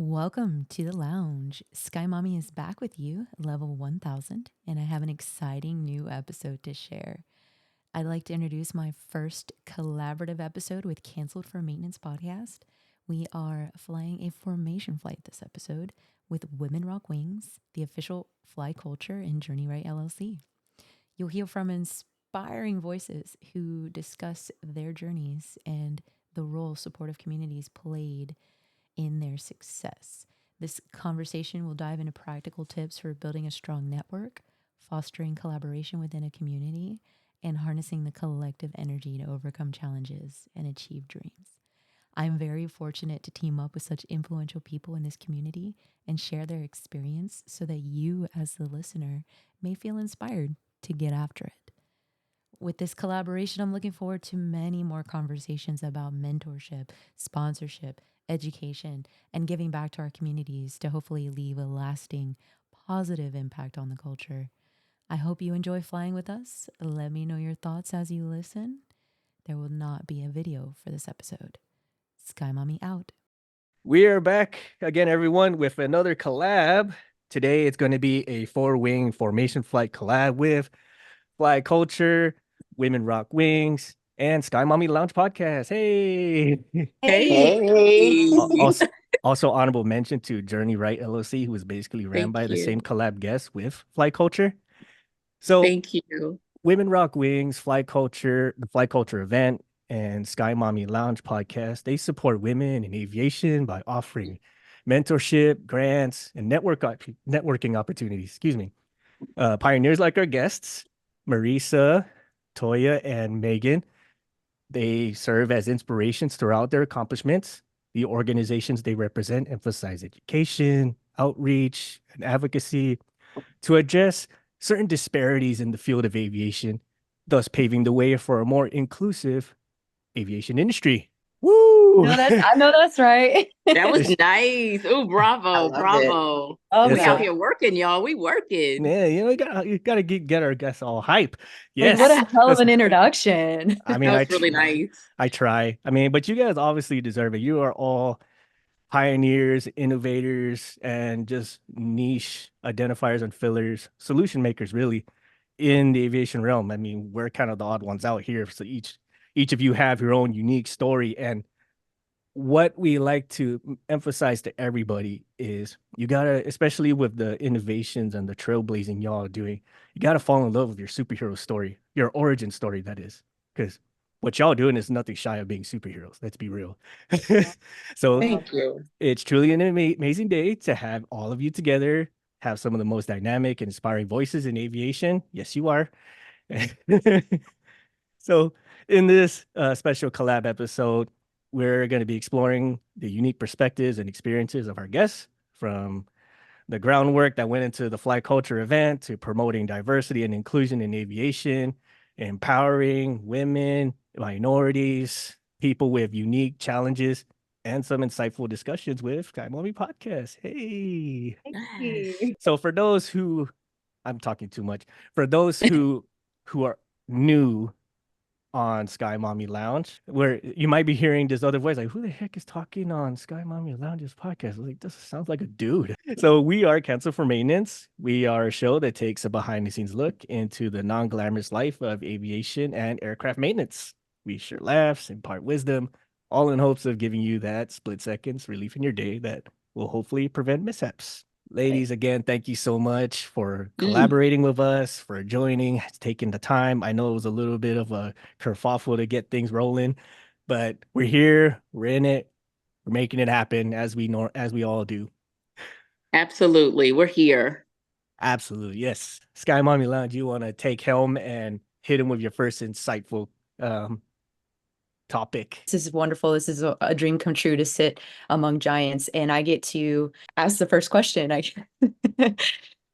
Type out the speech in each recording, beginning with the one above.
Welcome to the lounge. Sky Mommy is back with you, level 1000, and I have an exciting new episode to share. I'd like to introduce my first collaborative episode with Canceled for Maintenance podcast. We are flying a formation flight this episode with Women Rock Wings, the official flyCULTURE and Journey Right LLC. You'll hear from inspiring voices who discuss their journeys and the role supportive communities played in their success. This conversation will dive into practical tips for building a strong network, fostering collaboration within a community, and harnessing the collective energy to overcome challenges and achieve dreams. I'm very fortunate to team up with such influential people in this community and share their experience so that you, as the listener, may feel inspired to get after it. With this collaboration, I'm looking forward to many more conversations about mentorship, sponsorship, education, and giving back to our communities to hopefully leave a lasting, positive impact on the culture. I hope you enjoy flying with us. Let me know your thoughts as you listen. There will not be a video for this episode. Sky Mommy out. We are back again, everyone, with another collab. Today, it's going to be a four-wing formation flight collab with flyCULTURE, Women Rock Wings, and Sky Mommy Lounge podcast. Hey! Hey. Also, honorable mention to Journey Right LLC, who is basically ran Thank by the you. same collab guest with flyCULTURE. So, Thank you. Women Rock Wings, flyCULTURE, the flyCULTURE event, and Sky Mommy Lounge podcast, they support women in aviation by offering mentorship, grants, and networking opportunities. Pioneers like our guests, Marisa, Toya, and Megan, they serve as inspirations throughout their accomplishments. The organizations they represent emphasize education, outreach, and advocacy to address certain disparities in the field of aviation, thus paving the way for a more inclusive aviation industry. Woo! I know that's right. That was nice. Oh, bravo. Bravo. Oh, We yeah. out here working, y'all. We working. Yeah, you gotta get our guests all hype. Like, Yes. what a hell of an introduction. I mean, That was really nice. I try. I mean, but you guys obviously deserve it. You are all pioneers, innovators, and just niche identifiers and fillers, solution makers, really, in the aviation realm. I mean, we're kind of the odd ones out here. So each of you have your own unique story. And what we like to emphasize to everybody is you gotta, especially with the innovations and the trailblazing y'all are doing, you gotta fall in love with your superhero story, your origin story, that is, because what y'all doing is nothing shy of being superheroes. Let's be real. So Thank you. it's truly an amazing day to have all of you together, have some of the most dynamic and inspiring voices in aviation. Yes, you are. So in this special collab episode, we're going to be exploring the unique perspectives and experiences of our guests, from the groundwork that went into the flyCULTURE event to promoting diversity and inclusion in aviation, empowering women, minorities, people with unique challenges, and some insightful discussions with Sky Mommy Podcast. Hey. So for those who, I'm talking too much, for those who are new on Sky Mommy Lounge, where you might be hearing this other voice, like, who the heck is talking on Sky Mommy Lounge's podcast? I was like, this sounds like a dude. So we are Cancel for Maintenance. We are a show that takes a behind-the-scenes look into the non-glamorous life of aviation and aircraft maintenance. We share laughs, impart wisdom, all in hopes of giving you that split seconds relief in your day that will hopefully prevent mishaps. Ladies, again, thank you so much for collaborating with us, for joining, taking the time. I know it was a little bit of a kerfuffle to get things rolling, but we're here, we're in it, we're making it happen as we all do. Absolutely. We're here. Absolutely, yes. Sky Mommy Lounge, you want to take helm and hit him with your first insightful topic. This is wonderful. This is a dream come true to sit among giants, and I get to ask the first question. I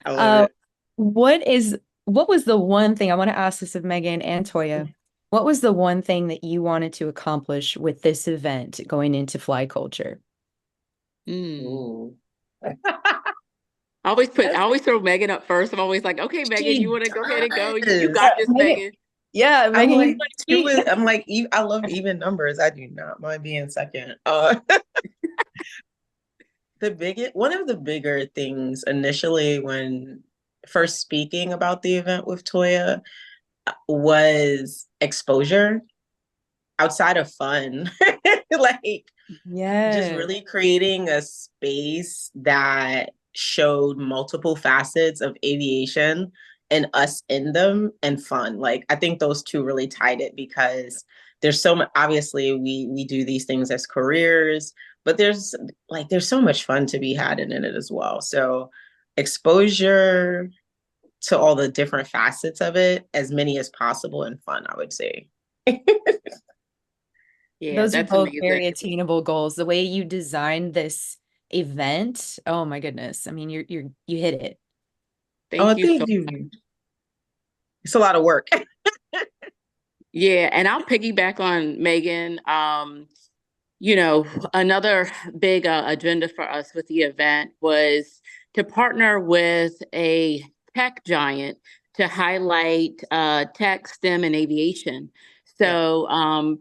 love it. What was the one thing I want to ask this of Megan and Toya? What was the one thing that you wanted to accomplish with this event going into flyCULTURE? I always throw Megan up first. I'm always like, okay, Megan, you want to go ahead and go? You got this, Megan. Yeah, Megan. I'm like, I love even numbers. I do not mind being second. one of the bigger things initially when first speaking about the event with Toya was exposure outside of fun. Like just Yeah. really creating a space that showed multiple facets of aviation and us in them and fun. Like I think those two really tied it because there's so much, obviously we do these things as careers, but there's so much fun to be had in it as well. So exposure to all the different facets of it, as many as possible, and fun, I would say. Yeah, Those are that's both amazing. very attainable goals. The way you designed this event, oh my goodness. I mean, you hit it. Thank Oh, you so thank you. It's a lot of work. Yeah, and I'll piggyback on Megan. You know, another big agenda for us with the event was to partner with a tech giant to highlight tech, STEM, and aviation. Yeah. So,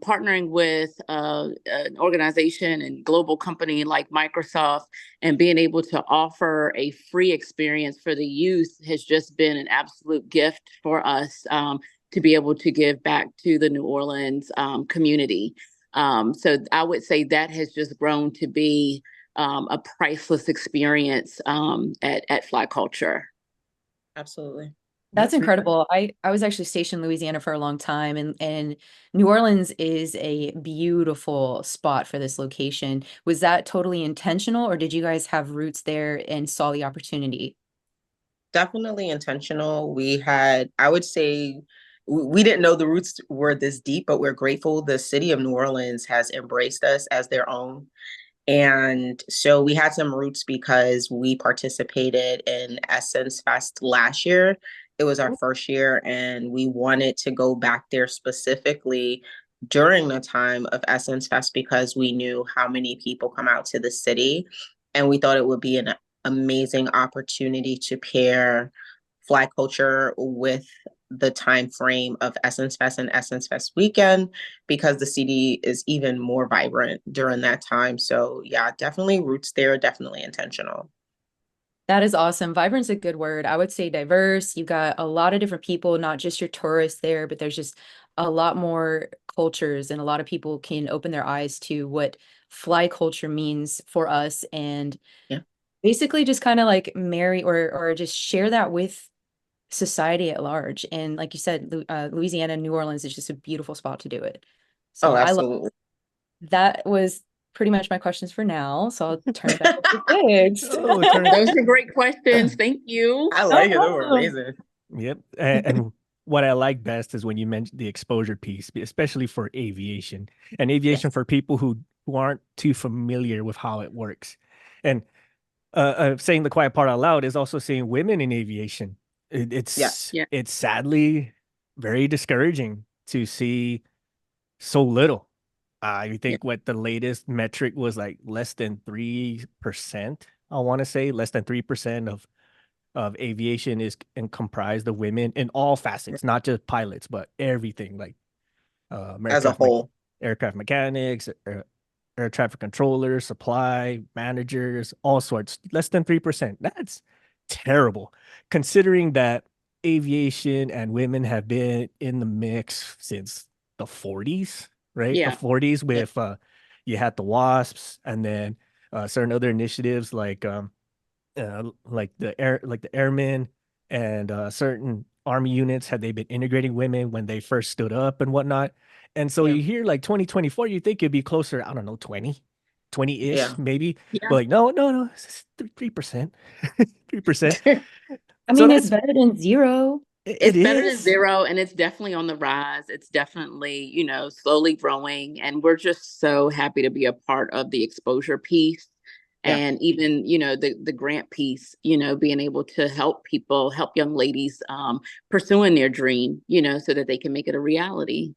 partnering with an organization and global company like Microsoft and being able to offer a free experience for the youth has just been an absolute gift for us to be able to give back to the New Orleans community. So I would say that has just grown to be a priceless experience at flyCULTURE. Absolutely. That's Yep. incredible. I was actually stationed in Louisiana for a long time, and New Orleans is a beautiful spot for this location. Was that totally intentional, or did you guys have roots there and saw the opportunity? Definitely intentional. I would say, we didn't know the roots were this deep, but we're grateful the city of New Orleans has embraced us as their own. And so we had some roots because we participated in Essence Fest last year. It was our first year, and we wanted to go back there specifically during the time of Essence Fest because we knew how many people come out to the city. And we thought it would be an amazing opportunity to pair flyCULTURE with the time frame of Essence Fest and Essence Fest weekend because the city is even more vibrant during that time. So yeah, definitely roots there, definitely intentional. That is awesome. Vibrant's a good word. I would say diverse. You got a lot of different people, not just your tourists there, but there's just a lot more cultures, and a lot of people can open their eyes to what fly culture means for us, and Yeah. basically just kind of like marry or just share that with society at large. And like you said, Louisiana, New Orleans is just a beautiful spot to do it. So Oh, I love absolutely. that. Was pretty much my questions for now. So I'll turn it back to Diggs. Oh, turn it. Those are great questions. Thank you. I No like it. They were problem. amazing. Yep. And what I like best is when you mentioned the exposure piece, especially for aviation and aviation Yes. for people who aren't too familiar with how it works. And saying the quiet part out loud is also saying women in aviation. Yes. Yeah. It's sadly very discouraging to see so little. I Yeah. think what the latest metric was like less than 3%. I want to say less than 3% of aviation is and comprised of women in all facets, not just pilots, but everything like As a whole. aircraft mechanics, air traffic controllers, supply managers, all sorts. Less than 3%. That's terrible, considering that aviation and women have been in the mix since the 40s, right? The Yeah. 40s Yeah. with you had the WASPs, and then certain other initiatives like the airmen and certain army units, had they been integrating women when they first stood up and whatnot. And so Yeah. you hear like 2024, you think it'd be closer, I don't know, 20-ish Yeah. maybe. Yeah. But like, no, it's 3%. 3%. I So mean, it's that's better than zero. it It's better than is. zero, and it's definitely on the rise. It's definitely, slowly growing, and we're just so happy to be a part of the exposure piece Yeah. and even, the grant piece, being able to help young ladies pursuing their dream, so that they can make it a reality.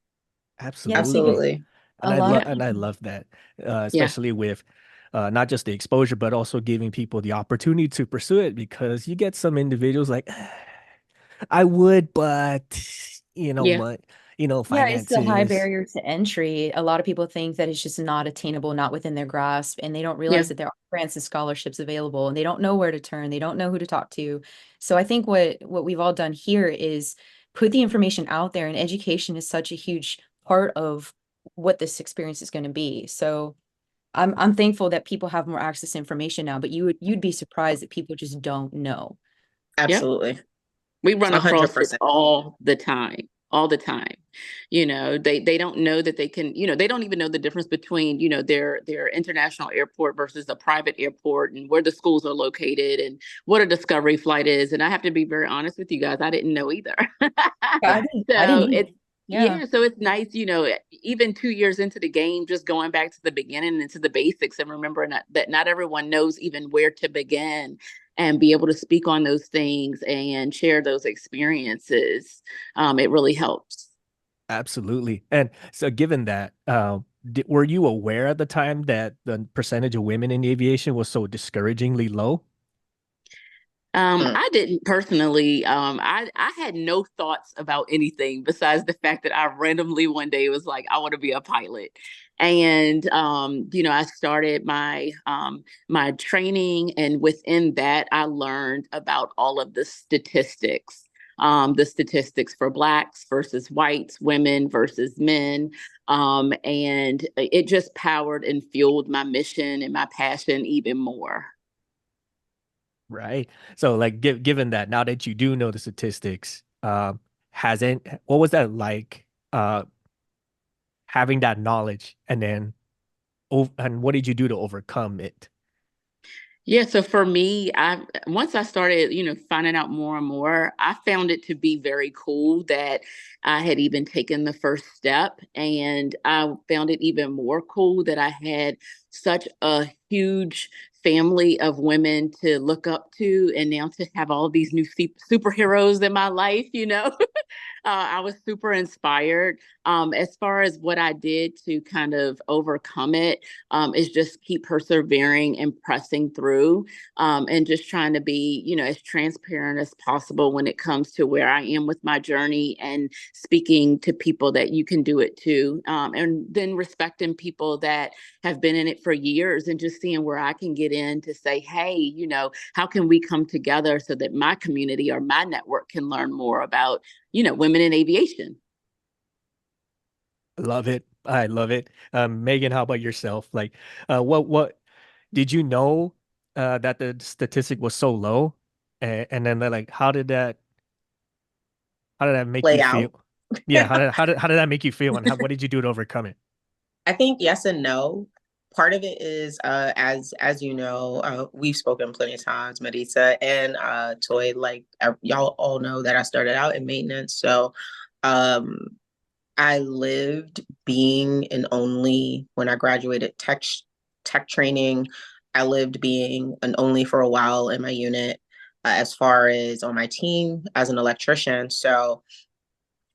Yeah, so you, Absolutely. Absolutely. a lot of And I people. love that, Yeah. especially with not just the exposure, but also giving people the opportunity to pursue it, because you get some individuals like, I would, but Yeah. but Yeah, it's the high finances. barrier to entry. A lot of people think that it's just not attainable, not within their grasp, and they don't Yeah. realize that there are grants and scholarships available, and they don't know where to turn. They don't know who to talk to. So I think what we've all done here is put the information out there, and education is such a huge part of what this experience is going to be. So I'm thankful that people have more access to information now, but you'd be surprised that people just don't know. Yeah. Absolutely. We run across it 100%. all the time, all the time. They don't know that they can, they don't even know the difference between, their international airport versus a private airport, and where the schools are located and what a discovery flight is. And I have to be very honest with you guys, I didn't know either. I didn't So either. it's, Yeah. yeah, so it's nice, even 2 years into the game, just going back to the beginning and to the basics, and remembering that not everyone knows even where to begin, and be able to speak on those things and share those experiences. It really helps. Absolutely. And so, given that, were you aware at the time that the percentage of women in aviation was so discouragingly low? Mm. I didn't personally. I had no thoughts about anything besides the fact that I randomly one day was like, I want to be a pilot. And I started my training, and within that, I learned about all of the statistics. The statistics for Blacks versus whites, women versus men. And it just powered and fueled my mission and my passion even more. Right. So, like, given that, now that you do know the statistics, hasn't what was that like, uh, having that knowledge, and then, and what did you do to overcome it? Yeah, so for me, I once I started, finding out more and more, I found it to be very cool that I had even taken the first step. And I found it even more cool that I had such a huge family of women to look up to, and now to have all these new superheroes in my life. I was super inspired. As far as what I did to kind of overcome it, is just keep persevering and pressing through, and just trying to be, as transparent as possible when it comes to where I am with my journey, and speaking to people that you can do it too. And then respecting people that have been in it for years, and just seeing where I can get in to say, hey, how can we come together so that my community or my network can learn more about women in aviation. Love it. I love it. Megan, how about yourself? Like, what did you know, that the statistic was so low? And then they're like, how did that make you Play out. feel? Yeah, how did that make you feel, and what did you do to overcome it? I think yes and no. Part of it is, as you know, we've spoken plenty of times, Marisa and Toy. Like, y'all all know that I started out in maintenance, so um, I lived being an only when I graduated tech training. I lived being an only for a while in my unit, as far as on my team as an electrician. So,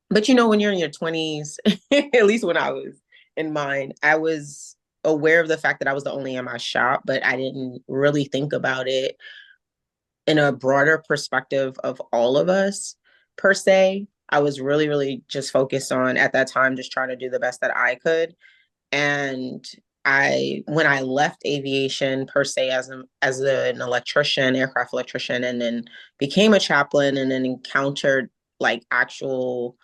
but when you're in your 20s, at least when I was in mine, I was aware of the fact that I was the only in my shop, but I didn't really think about it in a broader perspective of all of us, per se. I was really, really just focused on, at that time, just trying to do the best that I could. And when I left aviation, per se, as an electrician, aircraft electrician, and then became a chaplain, and then encountered like actual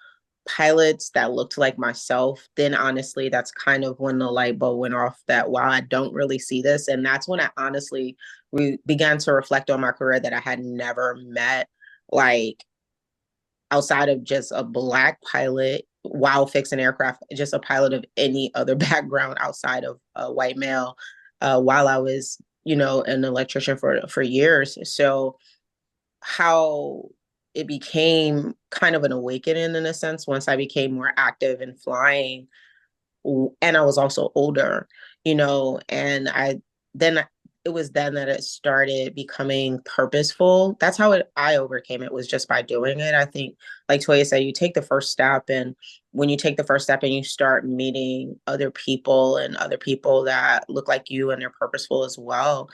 pilots that looked like myself, then honestly, that's kind of when the light bulb went off that, wow, I don't really see this. And that's when I honestly began to reflect on my career, that I had never met, like, outside of just a Black pilot while fixing aircraft, just a pilot of any other background outside of a white male, while I was, an electrician for years. So how it became kind of an awakening, in a sense, once I became more active in flying, and I was also older, and then it was then that it started becoming purposeful. That's how I overcame it, was just by doing it. I think, like Toya said, you take the first step, and when you take the first step and you start meeting other people, and other people that look like you and they're purposeful as well,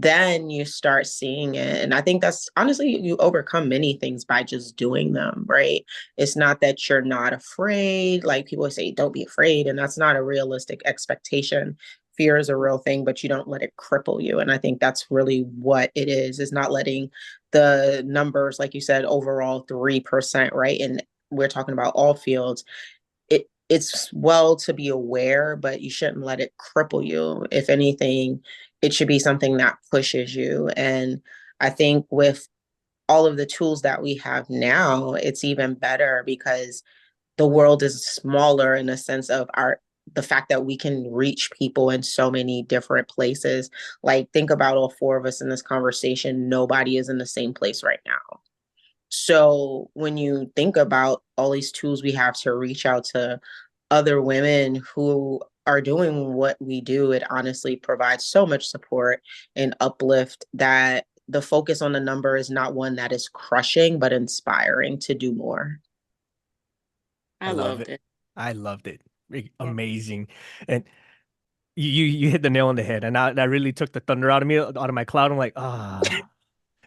then you start seeing it. And I think that's honestly, you overcome many things by just doing them, right? It's not that you're not afraid. Like people say, don't be afraid. And that's not a realistic expectation. Fear is a real thing, but you don't let it cripple you. And I think that's really what it is not letting the numbers, like you said, overall 3%, right? And we're talking about all fields. It's well to be aware, but you shouldn't let it cripple you. If anything, it should be something that pushes you. And I think with all of the tools that we have now, it's even better because the world is smaller in the sense of the fact that we can reach people in so many different places. Like think about all four of us in this conversation. Nobody is in the same place right now. So when you think about all these tools we have to reach out to other women who are doing what we do, it honestly provides so much support and uplift that the focus on the number is not one that is crushing, but inspiring to do more. I love loved it. it. I loved it. Amazing. And you hit the nail on the head. And that really took the thunder out of me, out of my cloud. I'm like,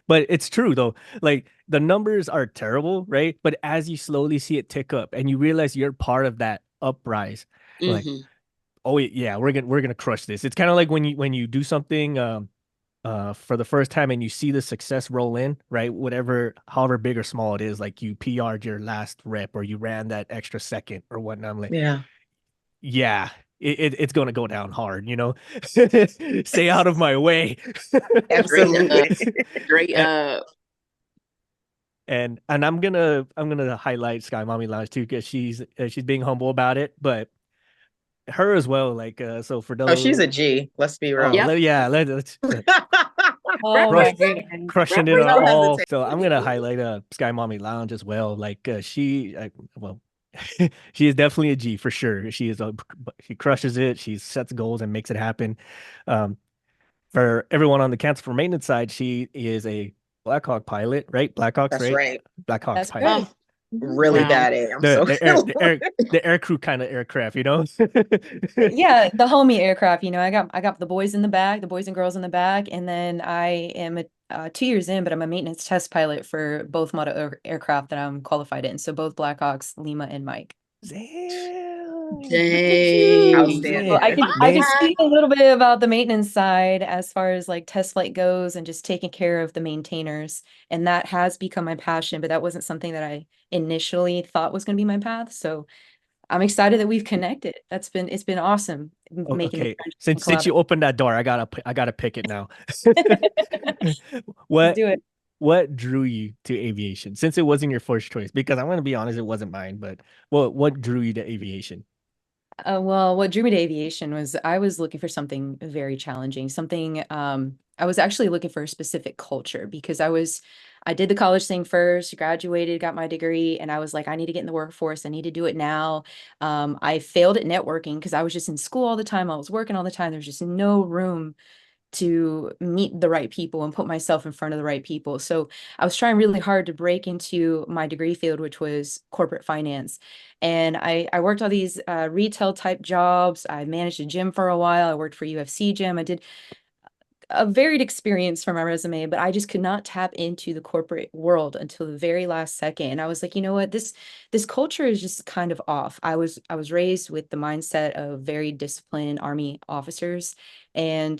but it's true though. Like the numbers are terrible, right? But as you slowly see it tick up and you realize you're part of that uprise, like, Mm-hmm. oh yeah, we're gonna crush this. It's kind of like when you do something for the first time and you see the success roll in, right? Whatever, however big or small it is, like you PR'd your last rep or you ran that extra second or whatnot. I'm like, Yeah, yeah, it's gonna go down hard, Stay out of my way. Great, absolutely. great. And and I'm gonna highlight Sky Mommy Lounge too because she's being humble about it, but her as well. Like so for Oh, she's those, a G. Let's be oh real. Yep. yeah, let's Oh my crush goodness. crushing it Represent. No all. hesitation. So I'm gonna highlight Sky Mommy Lounge as well. Like well, she is definitely a G for sure. She crushes it. She sets goals and makes it happen. Um, for everyone on the cancel for maintenance side, she is a Blackhawk pilot, right? Blackhawks, That's right? right. Blackhawks That's pilot. right. Oh, Really wow. bad at. I'm The so the air the air the air crew kind of aircraft, Yeah, the homie aircraft, I got the boys in the back, the boys and girls in the back, and then I am 2 years in, but I'm a maintenance test pilot for both model aircraft that I'm qualified in. So both Blackhawks, Lima and Mike. Damn, look at you. Dang. Yeah, outstanding. So I can I can man. speak a little bit about the maintenance side as far as like test flight goes and just taking care of the maintainers. And that has become my passion, but that wasn't something that I initially thought was going to be my path. So I'm excited that we've connected. It's been awesome making the Okay, friendship and since you collaborate. opened that door, I gotta pick it now. Let's What do it. what drew you to aviation? Since it wasn't your first choice, because I'm gonna be honest, it wasn't mine. But what drew you to aviation? Well, what drew me to aviation was I was looking for something very challenging, something I was actually looking for a specific culture because I did the college thing first, graduated, got my degree, and I was like, I need to get in the workforce. I need to do it now. I failed at networking because I was just in school all the time. I was working all the time. There's just no room to meet the right people and put myself in front of the right people. So I was trying really hard to break into my degree field, which was corporate finance. And I worked all these retail type jobs. I managed a gym for a while. I worked for UFC gym. I did a varied experience for my resume, but I just could not tap into the corporate world until the very last second. And I was like, you know what, this culture is just kind of off. I was raised with the mindset of very disciplined Army officers, and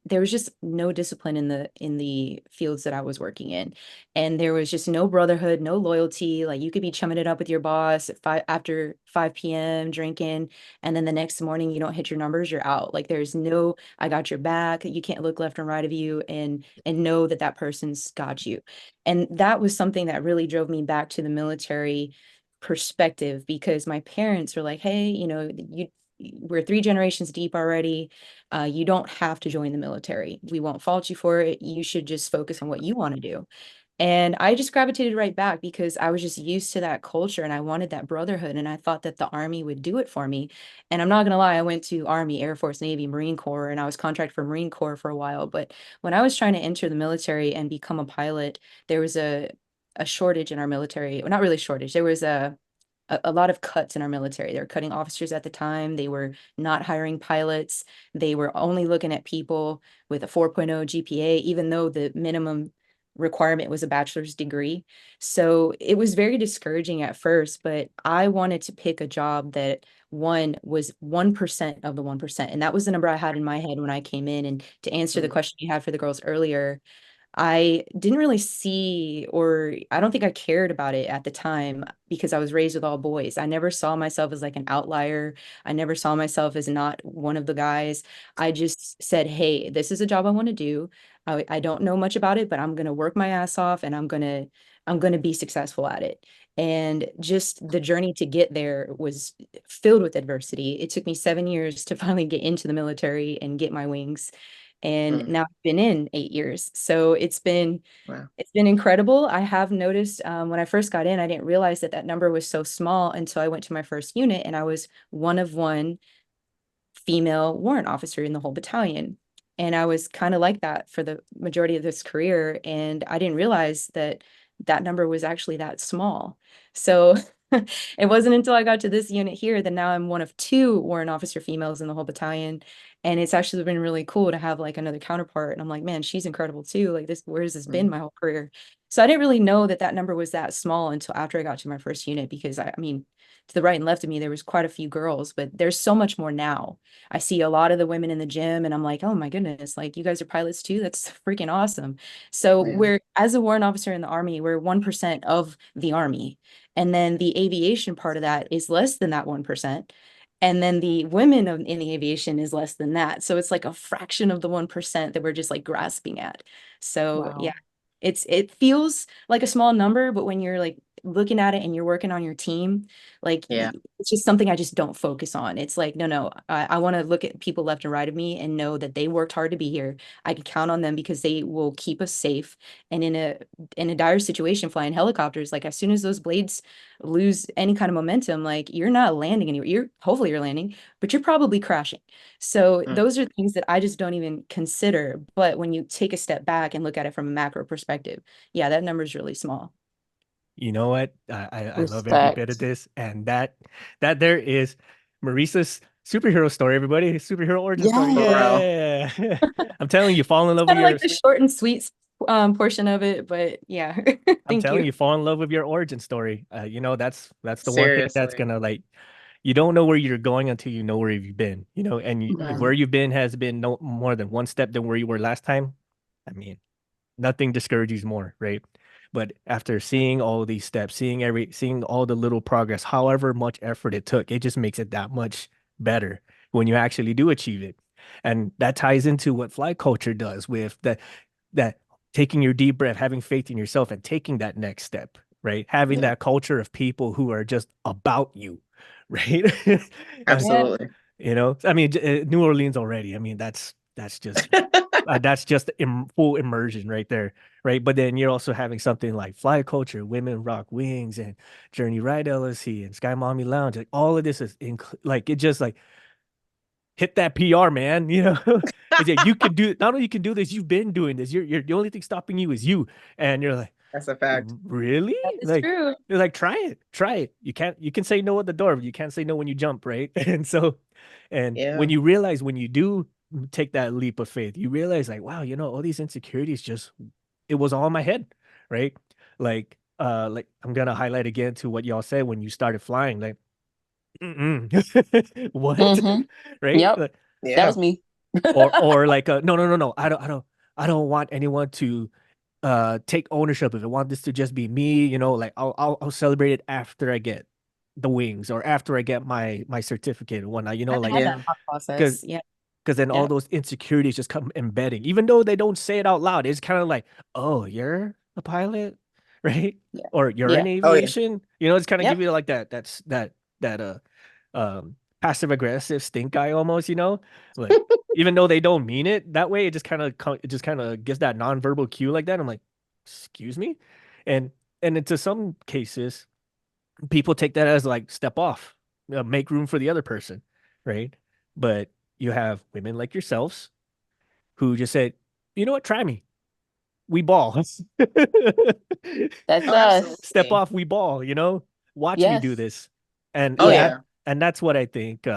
there was just no discipline in the fields that I was working in. And there was just no brotherhood, no loyalty. Like you could be chumming it up with your boss at after 5 p.m. drinking, and then the next morning you don't hit your numbers, you're out. Like there's no I got your back. You can't look left and right of you and know that that person's got you. And that was something that really drove me back to the military perspective because my parents were like, "Hey, we're 3 generations deep already. You don't have to join the military. We won't fault you for it. You should just focus on what you want to do." And I just gravitated right back because I was just used to that culture and I wanted that brotherhood. And I thought that the Army would do it for me. And I'm not going to lie, I went to Army, Air Force, Navy, Marine Corps, and I was contracted for Marine Corps for a while. But when I was trying to enter the military and become a pilot, there was a shortage in our military. Well, not really shortage. There was a lot of cuts in our military. They were cutting officers at the time. They were not hiring pilots. They were only looking at people with a 4.0 GPA, even though the minimum requirement was a bachelor's degree. So it was very discouraging at first, but I wanted to pick a job that one was 1% of the 1%. And that was the number I had in my head when I came in. And to answer the question you had for the girls earlier, I didn't really see, or I don't think I cared about it at the time because I was raised with all boys. I never saw myself as like an outlier. I never saw myself as not one of the guys. I just said, hey, this is a job I want to do. I don't know much about it, but I'm going to work my ass off and I'm going to be successful at it. And just the journey to get there was filled with adversity. It took me 7 years to finally get into the military and get my wings. And now I've been in 8 years. So Wow. it's been incredible. I have noticed when I first got in, I didn't realize that that number was so small until I went to my first unit and I was one of one female warrant officer in the whole battalion. And I was kind of like that for the majority of this career. And I didn't realize that that number was actually that small. So it wasn't until I got to this unit here that now I'm one of two warrant officer females in the whole battalion. And it's actually been really cool to have like another counterpart. And I'm like, man, she's incredible too. Like this, where has this been my whole career? So I didn't really know that that number was that small until after I got to my first unit, because I mean, to the right and left of me, there was quite a few girls, but there's so much more now. I see a lot of the women in the gym and I'm like, oh my goodness, like you guys are pilots too. That's freaking awesome. So Yeah. we're, as a warrant officer in the Army, we're 1% of the Army. And then the aviation part of that is less than that 1%. And then the women in the aviation is less than that. So it's like a fraction of the 1% that we're just like grasping at. So Wow. yeah, it feels like a small number, but when you're like looking at it and you're working on your team, like Yeah. it's just something I just don't focus on. It's like, no, I want to look at people left and right of me and know that they worked hard to be here. I can count on them because they will keep us safe. And in a dire situation, flying helicopters, like as soon as those blades lose any kind of momentum, like you're not landing anywhere. Hopefully you're landing, but you're probably crashing. So those are things that I just don't even consider. But when you take a step back and look at it from a macro perspective, yeah, that number is really small. You know what? I love every bit of Respect. this, and that there is Marisa's superhero story. Everybody, superhero origin story. Yes. Yeah, I'm telling you, fall in love with Kind of your. like the short and sweet portion of it, but yeah. I'm Thank telling you. you, fall in love with your origin story. You know, that's the one thing that's Seriously. gonna like. You don't know where you're going until you know where you've been. You know, and if where Mhm. you've been has been no more than one step than where you were last time. I mean, nothing discourages more, right? But after seeing all these steps, seeing all the little progress, however much effort it took, it just makes it that much better when you actually do achieve it. And that ties into what fly culture does with that taking your deep breath, having faith in yourself and taking that next step, right? Having Yeah. that culture of people who are just about you, right? Yeah. Absolutely. You know, I mean, New Orleans already. I mean, that's just full immersion right there, right? But then you're also having something like Fly Culture, Women Rock Wings, and Journey Ride LLC, and Sky Mommy Lounge. Like all of this is like it just like hit that PR, man. You know, is that you can do not only you can do this, you've been doing this. You're the only thing stopping you is you, and you're like, That's a fact. really? That is Like true. you're like, try it. You can say no at the door, but you can't say no when you jump, right? And so, and Yeah. when you realize when you do take that leap of faith, you realize like, wow, you know, all these insecurities just it was all in my head, right? Like I'm gonna highlight again to what y'all said when you started flying, like, what, Hmm. right? Yep. Like, That Yeah. was me. or like no, I don't want anyone to take ownership of it. I want this to just be me, you know, like I'll celebrate it after I get the wings or after I get my certificate and whatnot, you know, I like had that Yeah. thought because process. Yeah. then all Yep. those insecurities just come embedding, even though they don't say it out loud. It's kind of like, oh, you're a pilot, right? Yeah. Or you're in Yeah. Oh yeah. aviation, you know, it's kind of give Yep. you like that passive aggressive stink eye almost, you know, like even though they don't mean it that way, it just kind of gives that nonverbal cue like that. I'm like, excuse me, and into some cases, people take that as like step off, make room for the other person, right? But you have women like yourselves who just said, you know what, try me, we ball. That's Oh, us. Step absolutely. off, we ball, you know, watch me do Yes. this. And Oh, and yeah. that and that's what I think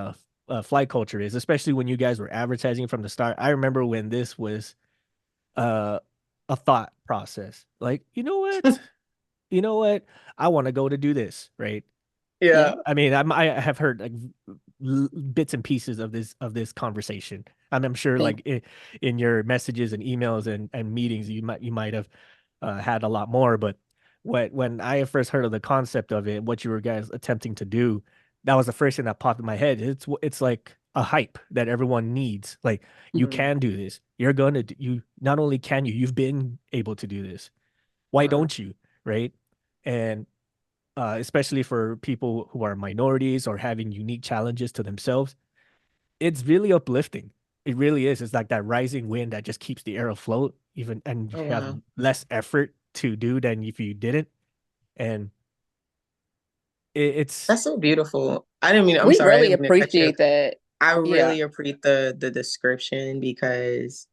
flight culture is, especially when you guys were advertising from the start. I remember when this was uh a thought process. Like, you know what? I want to go to do this, right? Yeah. Yeah. I mean, I have heard like bits and pieces of this conversation, and I'm sure Same. like in your messages and emails and meetings, you might have had a lot more. But when I first heard of the concept of it, what you were guys attempting to do, that was the first thing that popped in my head. It's like a hype that everyone needs. Like you Mhm. can do this. You're gonna you not only can you've been able to do this. Why Wow. don't you? Right? And especially for people who are minorities or having unique challenges to themselves, it's really uplifting. It really is. It's like that rising wind that just keeps the air afloat, even and you Oh, have wow. less effort to do than if you didn't. And it's That's so beautiful. I didn't mean, I'm We sorry, I really didn't mean to cut you. appreciate that. I Yeah. really appreciate the description because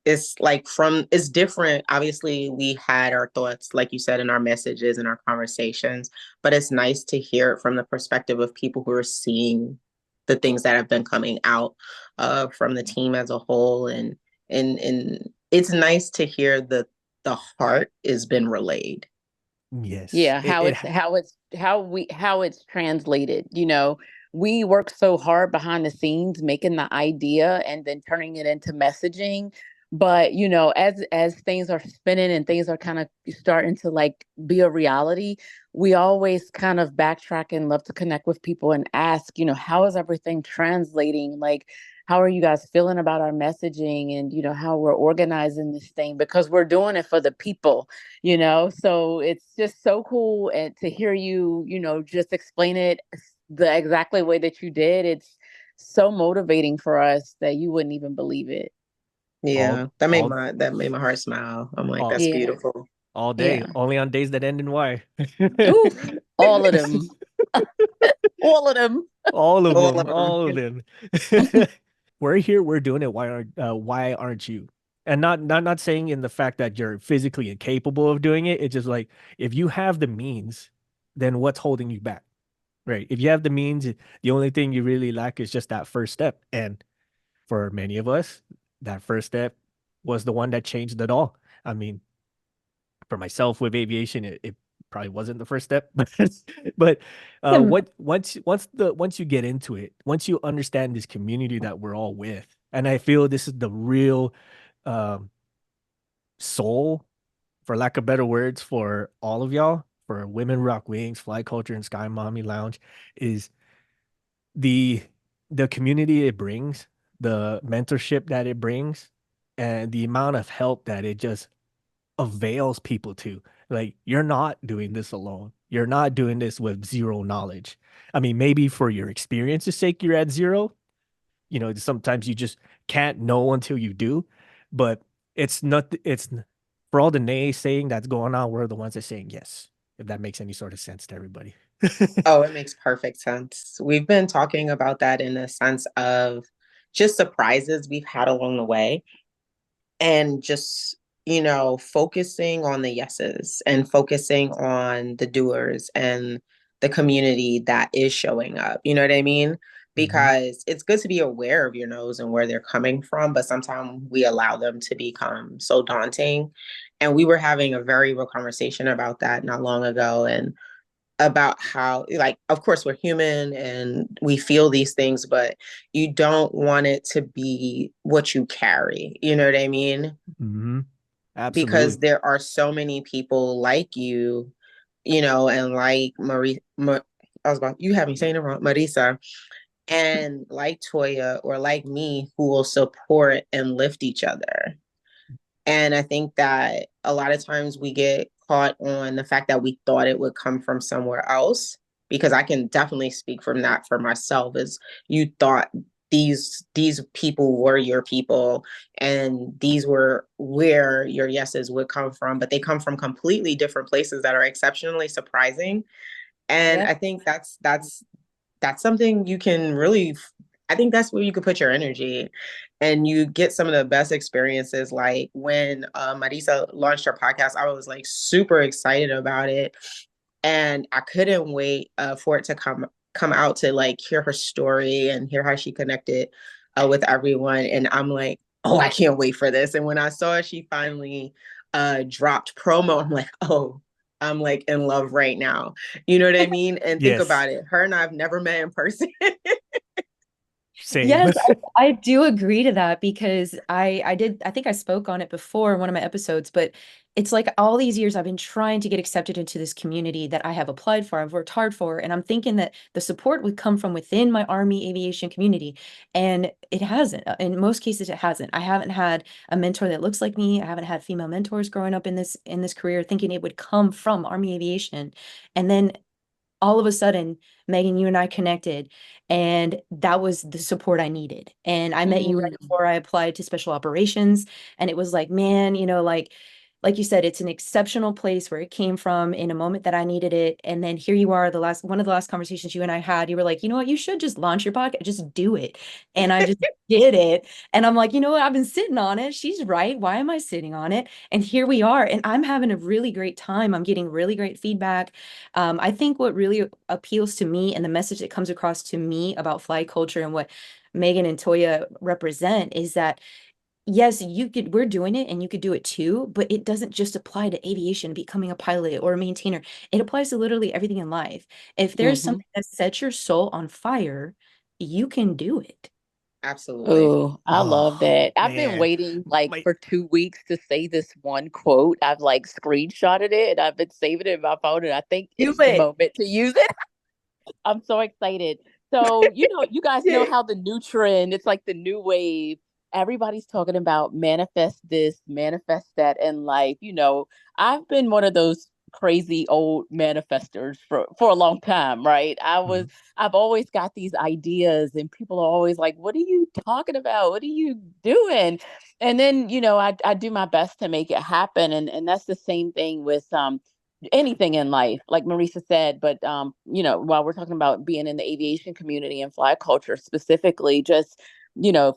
it's like it's different. Obviously, we had our thoughts, like you said, in our messages and our conversations, but it's nice to hear it from the perspective of people who are seeing the things that have been coming out from the team as a whole. And it's nice to hear that the heart has been relayed. yes, Yeah, how it's translated. We work so hard behind the scenes making the idea and then turning it into messaging. But as things are spinning and things are kind of starting to like be a reality, we always kind of backtrack and love to connect with people and ask, how is everything translating? Like, how are you guys feeling about our messaging and how we're organizing this thing, because we're doing it for the people. So it's just so cool and to hear you just explain it the exactly way that you did. It's so motivating for us that you wouldn't even believe it. all Yeah, all that made my heart smile. I'm like, all that's Yeah. beautiful. all day, Yeah. only on days that end in Y. Oof, all of them. All of them. All of All them, of them. all of them. We're here, we're doing it. Why aren't you? And not saying in the fact that you're physically incapable of doing it. It's just like if you have the means, then what's holding you back? Right. If you have the means, the only thing you really lack is just that first step. And for many of us, that first step was the one that changed it all. I mean, for myself with aviation, it probably wasn't the first step, but what once you get into it, once you understand this community that we're all with, and I feel this is the real um, soul, for lack of better words, for all of y'all, for Women Rock Wings, Fly Culture, and Sky Mommy Lounge, is the the community it brings, the mentorship that it brings, and the amount of help that it just avails people to. Like, you're not doing this alone. You're not doing this with zero knowledge. I mean, maybe for your experience's sake, you're at zero. Sometimes you just can't know until you do. But for all the naysaying that's going on, we're the ones that saying yes, if that makes any sort of sense to everybody. Oh, it makes perfect sense. We've been talking about that in a sense of just surprises we've had along the way and just, focusing on the yeses and focusing on the doers and the community that is showing up. You know what I mean? Hmm. Because it's good to be aware of your no's and where they're coming from, but sometimes we allow them to become so daunting. And we were having a very real conversation about that not long ago. And about how, like, of course we're human and we feel these things, but you don't want it to be what you carry, you know what I mean? Hmm. Because Absolutely. there are so many people like you, and like I was about, you have me saying it wrong, Marisa, and like Toya or like me, who will support and lift each other. And I think that a lot of times we get caught on the fact that we thought it would come from somewhere else, because I can definitely speak from that for myself, is you thought these people were your people and these were where your yeses would come from, but they come from completely different places that are exceptionally surprising. And Yeah. I think that's something you can really, I think that's where you could put your energy and you get some of the best experiences. Like when Marisa launched her podcast, I was like super excited about it. And I couldn't wait for it to come out to like hear her story and hear how she connected with everyone. And I'm like, oh, I can't wait for this. And when I saw she finally dropped promo, I'm like, oh, I'm like in love right now. You know what I mean? And think Yes. about it. Her and I've never met in person. Same. Yes, I do agree to that because I think I spoke on it before in one of my episodes, but it's like all these years I've been trying to get accepted into this community that I have applied for, I've worked hard for, and I'm thinking that the support would come from within my Army aviation community, and it hasn't. In most cases, it hasn't. I haven't had a mentor that looks like me. I haven't had female mentors growing up in this career thinking it would come from Army aviation. And then all of a sudden, Megan, you and I connected, and that was the support I needed. And I met you right before I applied to special operations, and it was like, man, like you said, it's an exceptional place where it came from in a moment that I needed it. And then here you are, one of the last conversations you and I had, you were like, you know what, you should just launch your podcast, just do it. And I just did it. And I'm like, you know what, I've been sitting on it. She's right. Why am I sitting on it? And here we are. And I'm having a really great time. I'm getting really great feedback. I think what really appeals to me and the message that comes across to me about fly culture and what Megan and Toya represent is that yes, we're doing it and you could do it too, but it doesn't just apply to aviation, becoming a pilot or a maintainer. It applies to literally everything in life. If there's something that sets your soul on fire, you can do it. Absolutely. Oh, I love that. I've been man. waiting like for 2 weeks to say this one quote. I've like screenshotted it and I've been saving it in my phone, and I think Do it's the it. moment to use it. I'm so excited. So, you guys know how the new trend, it's like the new wave. Everybody's talking about manifest this, manifest that in life. I've been one of those crazy old manifestors for a long time, right? Mhm. I've always got these ideas and people are always like, what are you talking about? What are you doing? And then, I do my best to make it happen. And that's the same thing with anything in life, like Marisa said. But while we're talking about being in the aviation community and fly culture specifically, just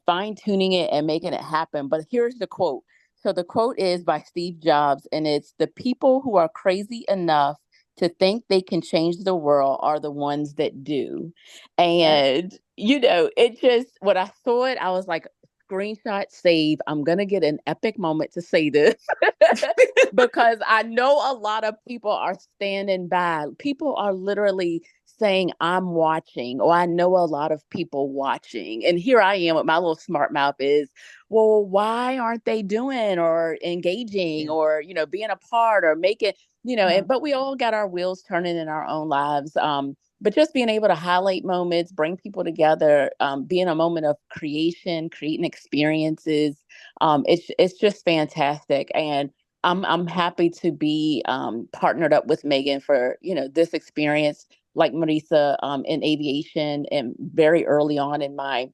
fine tuning it and making it happen. But here's the quote. So the quote is by Steve Jobs, and it's, the people who are crazy enough to think they can change the world are the ones that do. And it just, when I saw it, I was like, screenshot, save. I'm gonna get an epic moment to say this because I know a lot of people are standing by. People are literally saying, I'm watching, or I know a lot of people watching. And here I am with my little smart mouth is, well, why aren't they doing or engaging or, being a part or making, but we all got our wheels turning in our own lives. But just being able to highlight moments, bring people together, be in a moment of creation, creating experiences. It's just fantastic. And I'm happy to be partnered up with Megan for, this experience, like Marisa, in aviation. And very early on in my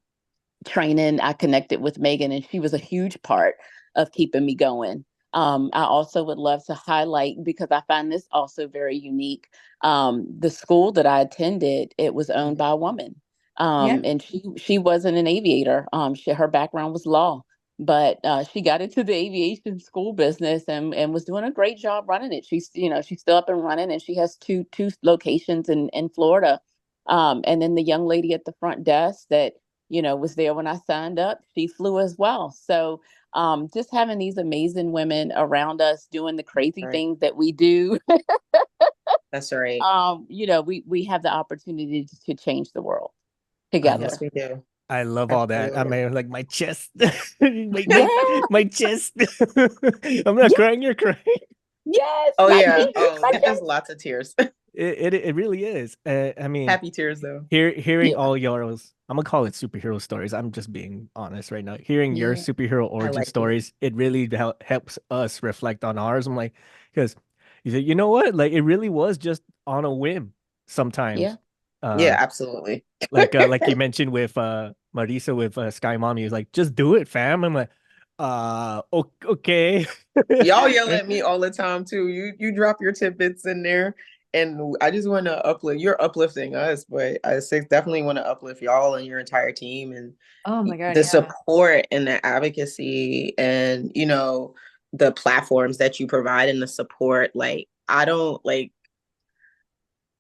training, I connected with Megan, and she was a huge part of keeping me going. I also would love to highlight, because I find this also very unique. The school that I attended, it was owned by a woman, and she wasn't an aviator. Her background was law, but she got into the aviation school business and was doing a great job running it. She's still up and running, and she has two locations in Florida. And then the young lady at the front desk that was there when I signed up, she flew as well. So just having these amazing women around us doing the crazy things that we do. That's right. We have the opportunity to change the world together. Yes, we do. I love all that. I Absolutely. mean, like my chest, Yeah. my chest. I'm not crying. You're crying. Yes. Oh my yeah. tears, Oh, my there's lots of tears. It really is. I mean, Happy tears though. hearing Yeah. all yours, I'm gonna call it superhero stories. I'm just being honest right now. Hearing your Yeah. superhero I origin like it. stories, it really helps us reflect on ours. I'm like, because you say, you know what? Like it really was just on a whim sometimes. Yeah. Yeah, absolutely. Like you mentioned with Marisa with Sky Mommy, was like, just do it, fam. I'm like, okay. Y'all yell at me all the time too. You drop your tidbits in there, and I just want to uplift. You're uplifting us, but definitely want to uplift y'all and your entire team, and Oh my God, the yeah. support and the advocacy, and the platforms that you provide and the support. Like I don't like.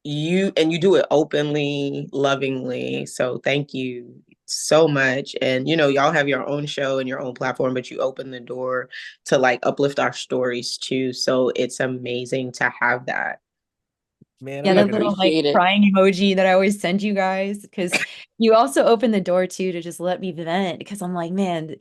you do it openly, lovingly. So thank you so much. And y'all have your own show and your own platform, but you open the door to like uplift our stories too. So it's amazing to have that. Man, Yeah, I'm not that gonna. little like Appreciate it. crying emoji that I always send you guys, because you also open the door too to just let me vent, because I'm like, man,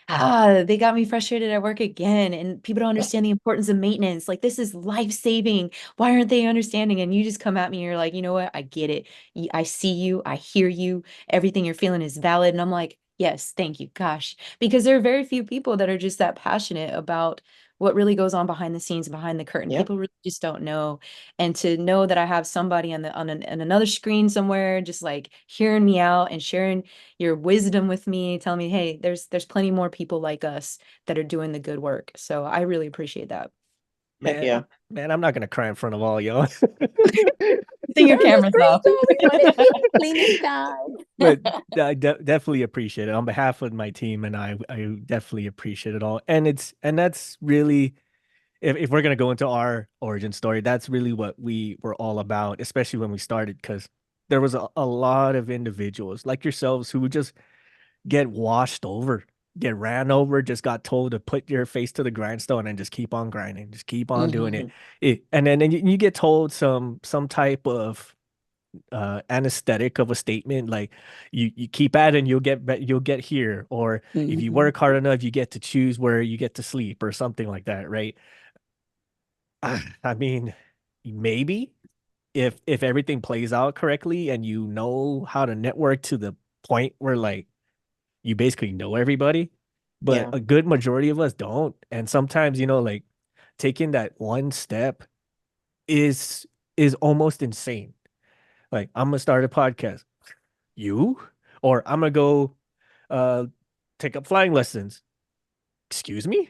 they got me frustrated at work again, and people don't understand the importance of maintenance. Like, this is life-saving. Why aren't they understanding? And you just come at me and you're like, you know what? I get it. I see you. I hear you. Everything you're feeling is valid. And I'm like, yes, thank you. Gosh, because there are very few people that are just that passionate about what really goes on behind the scenes, behind the curtain. Yep. People really just don't know. And to know that I have somebody on another screen somewhere, just like hearing me out and sharing your wisdom with me, telling me, hey, there's plenty more people like us that are doing the good work. So I really appreciate that. Heck Man, yeah. man, I'm not gonna cry in front of all y'all. Sing your Turn the cameras off. screens off. We want to see the cleaning sky. But I definitely appreciate it on behalf of my team, and I definitely appreciate it all. And that's really, if we're gonna go into our origin story, that's really what we were all about, especially when we started, because there was a lot of individuals like yourselves who would just get washed over, get ran over, just got told to put your face to the grindstone and just keep on grinding, just keep on doing it. And then you get told some type of anesthetic of a statement, like you keep at it and you'll get here, or if you work hard enough you get to choose where you get to sleep or something like that, right? I mean, maybe if everything plays out correctly and you know how to network to the point where like you basically know everybody, but Yeah. a good majority of us don't. And sometimes, like taking that one step is almost insane. Like, I'm gonna start a podcast. You? Or I'm gonna go uh take up flying lessons. Excuse me?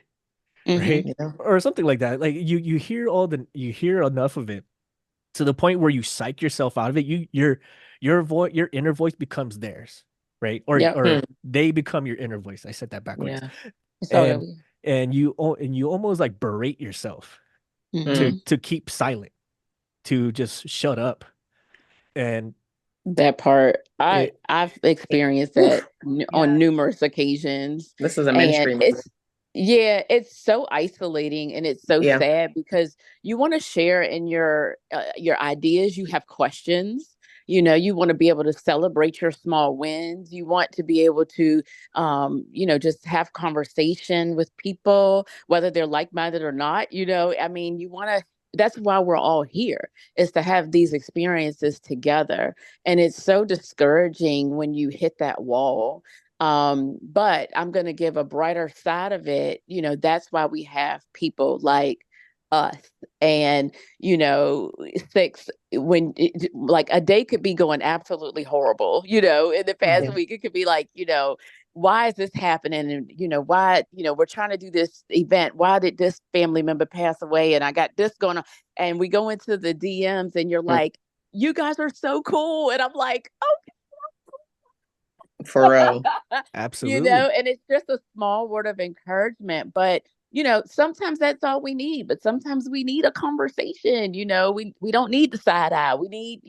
Right? Yeah. Or something like that. Like you hear enough of it to the point where you psych yourself out of it. Your inner voice becomes theirs, right? Or Yep. or they become your inner voice. I said that backwards. Yeah. And Totally. you almost like berate yourself Mhm. to keep silent, to just shut up. And That part, it I've experienced Oof. that on numerous occasions, This is a and ministry moment. it's so isolating and it's so Yeah. sad because you want to share in your ideas. You have questions. You want to be able to celebrate your small wins. You want to be able to, just have conversation with people, whether they're like-minded or not. I mean, you want to. That's why we're all here, is to have these experiences together. And it's so discouraging when you hit that wall. But I'm going to give a brighter side of it. That's why we have people like us. And, six, like a day could be going absolutely horrible, in the past week, it could be like, why is this happening? And, why, we're trying to do this event. Why did this family member pass away? And I got this going on. And we go into the DMs and you're like, you guys are so cool. And I'm like, For real. absolutely. and it's just a small word of encouragement. But, sometimes that's all we need. But sometimes we need a conversation. We don't need the side eye. We need,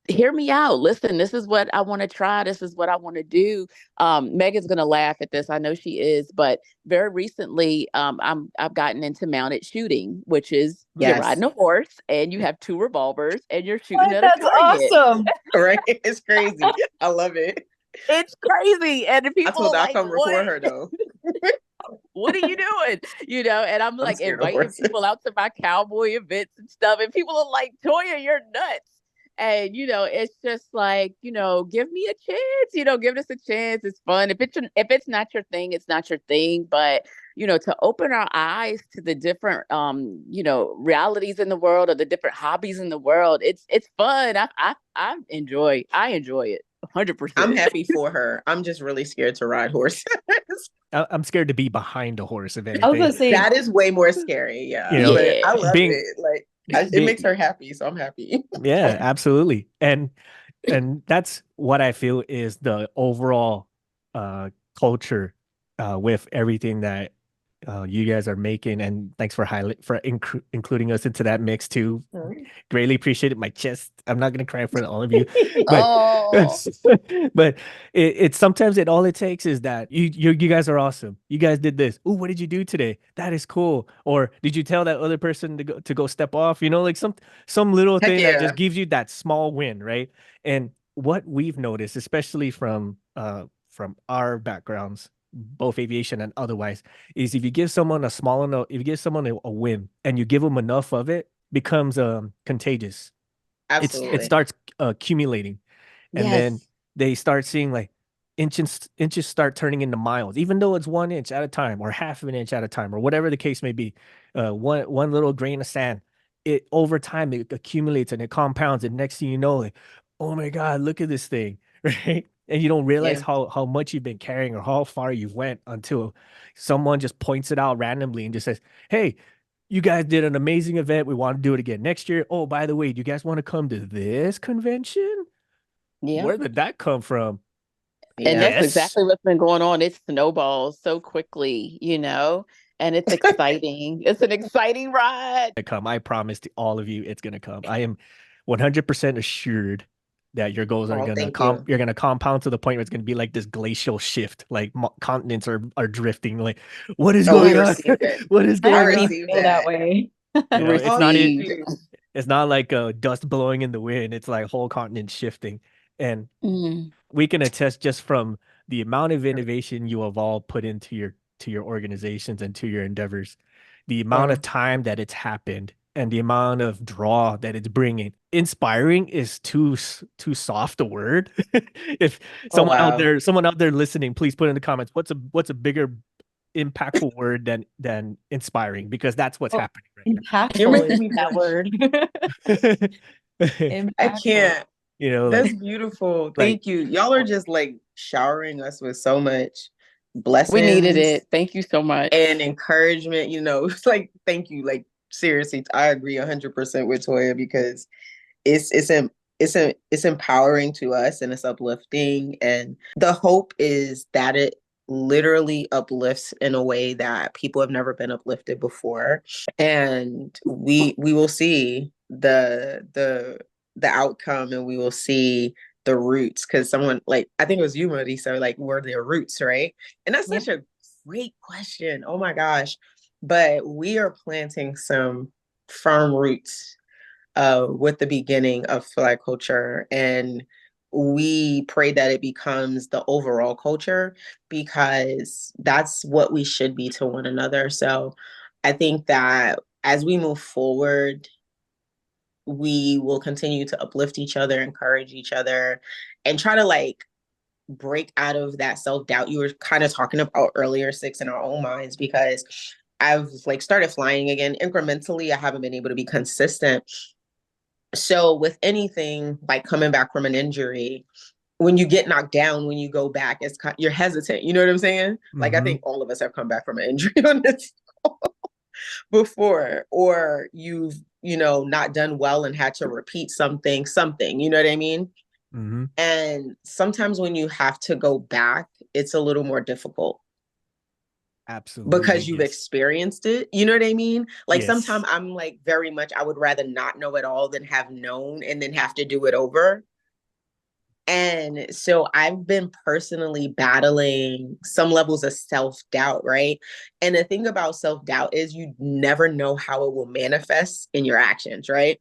hear me out. Listen, this is what I want to try. This is what I want to do. Megan's gonna laugh at this. I know she is, but very recently, I've gotten into mounted shooting, which is you're Yes. riding a horse and you have 2 revolvers and you're shooting What? at a That's target. awesome. Right? It's crazy. I love it. It's crazy. And I people told are her I'll like, come what? record her though. What are you doing? And I'm I'm like scared of inviting horses. people out to my cowboy events and stuff. And people are like, Toya, you're nuts. And, it's just like, give me a chance, give us a chance. It's fun. If it's not your thing, it's not your thing. But, to open our eyes to the different, realities in the world or the different hobbies in the world, it's fun. I enjoy it. I'm 100%. happy for her. I'm just really scared to ride horses. I'm scared to be behind a horse, if I was gonna anything. say, That is way more scary. Yeah. You know, But I Yeah. love being it. Like it makes being her happy. So I'm happy. yeah, absolutely. And that's what I feel is the overall culture with everything that you guys are making, and thanks for including us into that mix too. Greatly appreciate it. My chest, I'm not gonna cry in front of all of you, but Oh, but it's sometimes all it takes is that you guys are awesome. You guys did this. Oh, what did you do today? That is cool. Or did you tell that other person to go step off? You know, like some little Heck thing that yeah. just gives you that small win, right? And what we've noticed, especially from our backgrounds, both aviation and otherwise, is if you give someone if you give someone a win and you give them enough of it, becomes contagious. It Absolutely. starts accumulating, and then yes. they start seeing like inches start turning into miles, even though it's 1 inch at a time or half of an inch at a time or whatever the case may be. One little grain of sand, it over time it accumulates and it compounds, and next thing you know, like, oh my God, look at this thing, right? And you don't realize Yeah. how much you've been carrying or how far you've went until someone just points it out randomly and just says, hey, you guys did an amazing event. We want to do it again next year. Oh, by the way, do you guys want to come to this convention? Yeah. Where did that come from? And Yeah. that's Yes. exactly what's been going on. It snowballs so quickly, and it's exciting. It's an exciting ride. Come. I promise to all of you, it's gonna come. I am 100% assured that your goals are Oh, gonna thank you. you're gonna compound to the point where it's gonna be like this glacial shift, like continents are drifting. Like, what is Oh, we going on? received it. What is I I going already on? received feel that that. way. You know, it's Oh, not thank it. Received. you. It's not like dust blowing in the wind. It's like whole continent shifting, and Mm, we can attest just from the amount of innovation you have all put into your organizations and to your endeavors, the amount of Wow. time that it's happened and the amount of draw that it's bringing. Inspiring is too soft a word. If Oh, wow. someone out there listening, please put in the comments what's a bigger impactful word than inspiring, because that's what's Oh, happening You're impactful making is me that blush. word. right now. I Impactful. can't. You know, That's beautiful. like Thank you. Y'all are just like showering us with so much we needed blessings it. Thank you so much. and encouragement. It's like, thank you. Like, seriously, I agree 100% with Toya, because it's empowering to us and it's uplifting. And the hope is that it literally uplifts in a way that people have never been uplifted before. And we will see the outcome, and we will see the roots, because someone, like, I think it was you, Marisa, like, were their roots, right? And that's Yep. such a great question. Oh my gosh. But we are planting some firm roots with the beginning of flyCULTURE, and we pray that it becomes the overall culture, because that's what we should be to one another. So I think that as we move forward, we will continue to uplift each other, encourage each other, and try to like break out of that self-doubt you were kind of talking about earlier, Six, in our own minds, because I've like started flying again incrementally. I haven't been able to be consistent. So with anything, like coming back from an injury, when you get knocked down, when you go back, you're hesitant. You know what I'm saying? Like, I mhm. think all of us have come back from an injury on this before, or you've, not done well and had to repeat something, you know what I mean? Mm-hmm. And sometimes when you have to go back, it's a little more difficult Absolutely. because you've Yes. experienced it. You know what I mean? Like, sometimes Yes. I'm like, very much, I would rather not know at all than have known and then have to do it over. And so I've been personally battling some levels of self-doubt, right? And the thing about self-doubt is you never know how it will manifest in your actions, right?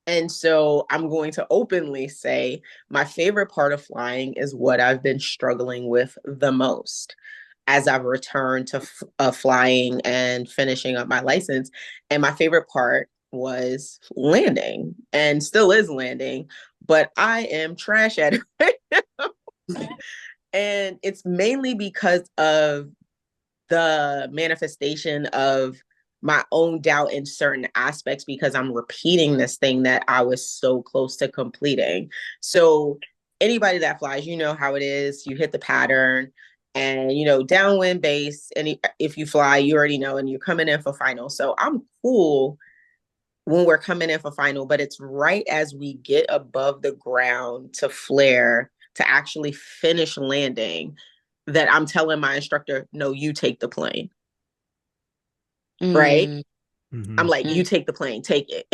And so I'm going to openly say my favorite part of flying is what I've been struggling with the most as I've returned to flying and finishing up my license. And my favorite part was landing, and still is landing, but I am trash at it right now. And it's mainly because of the manifestation of my own doubt in certain aspects, because I'm repeating this thing that I was so close to completing. So anybody that flies, you know how it is. You hit the pattern, and downwind base, and if you fly, you already know, and you're coming in for final. So I'm cool when we're coming in for final, but it's right as we get above the ground to flare to actually finish landing that I'm telling my instructor, no, you take the plane. right? Mm, I'm Mhm. like, you take the plane, take it.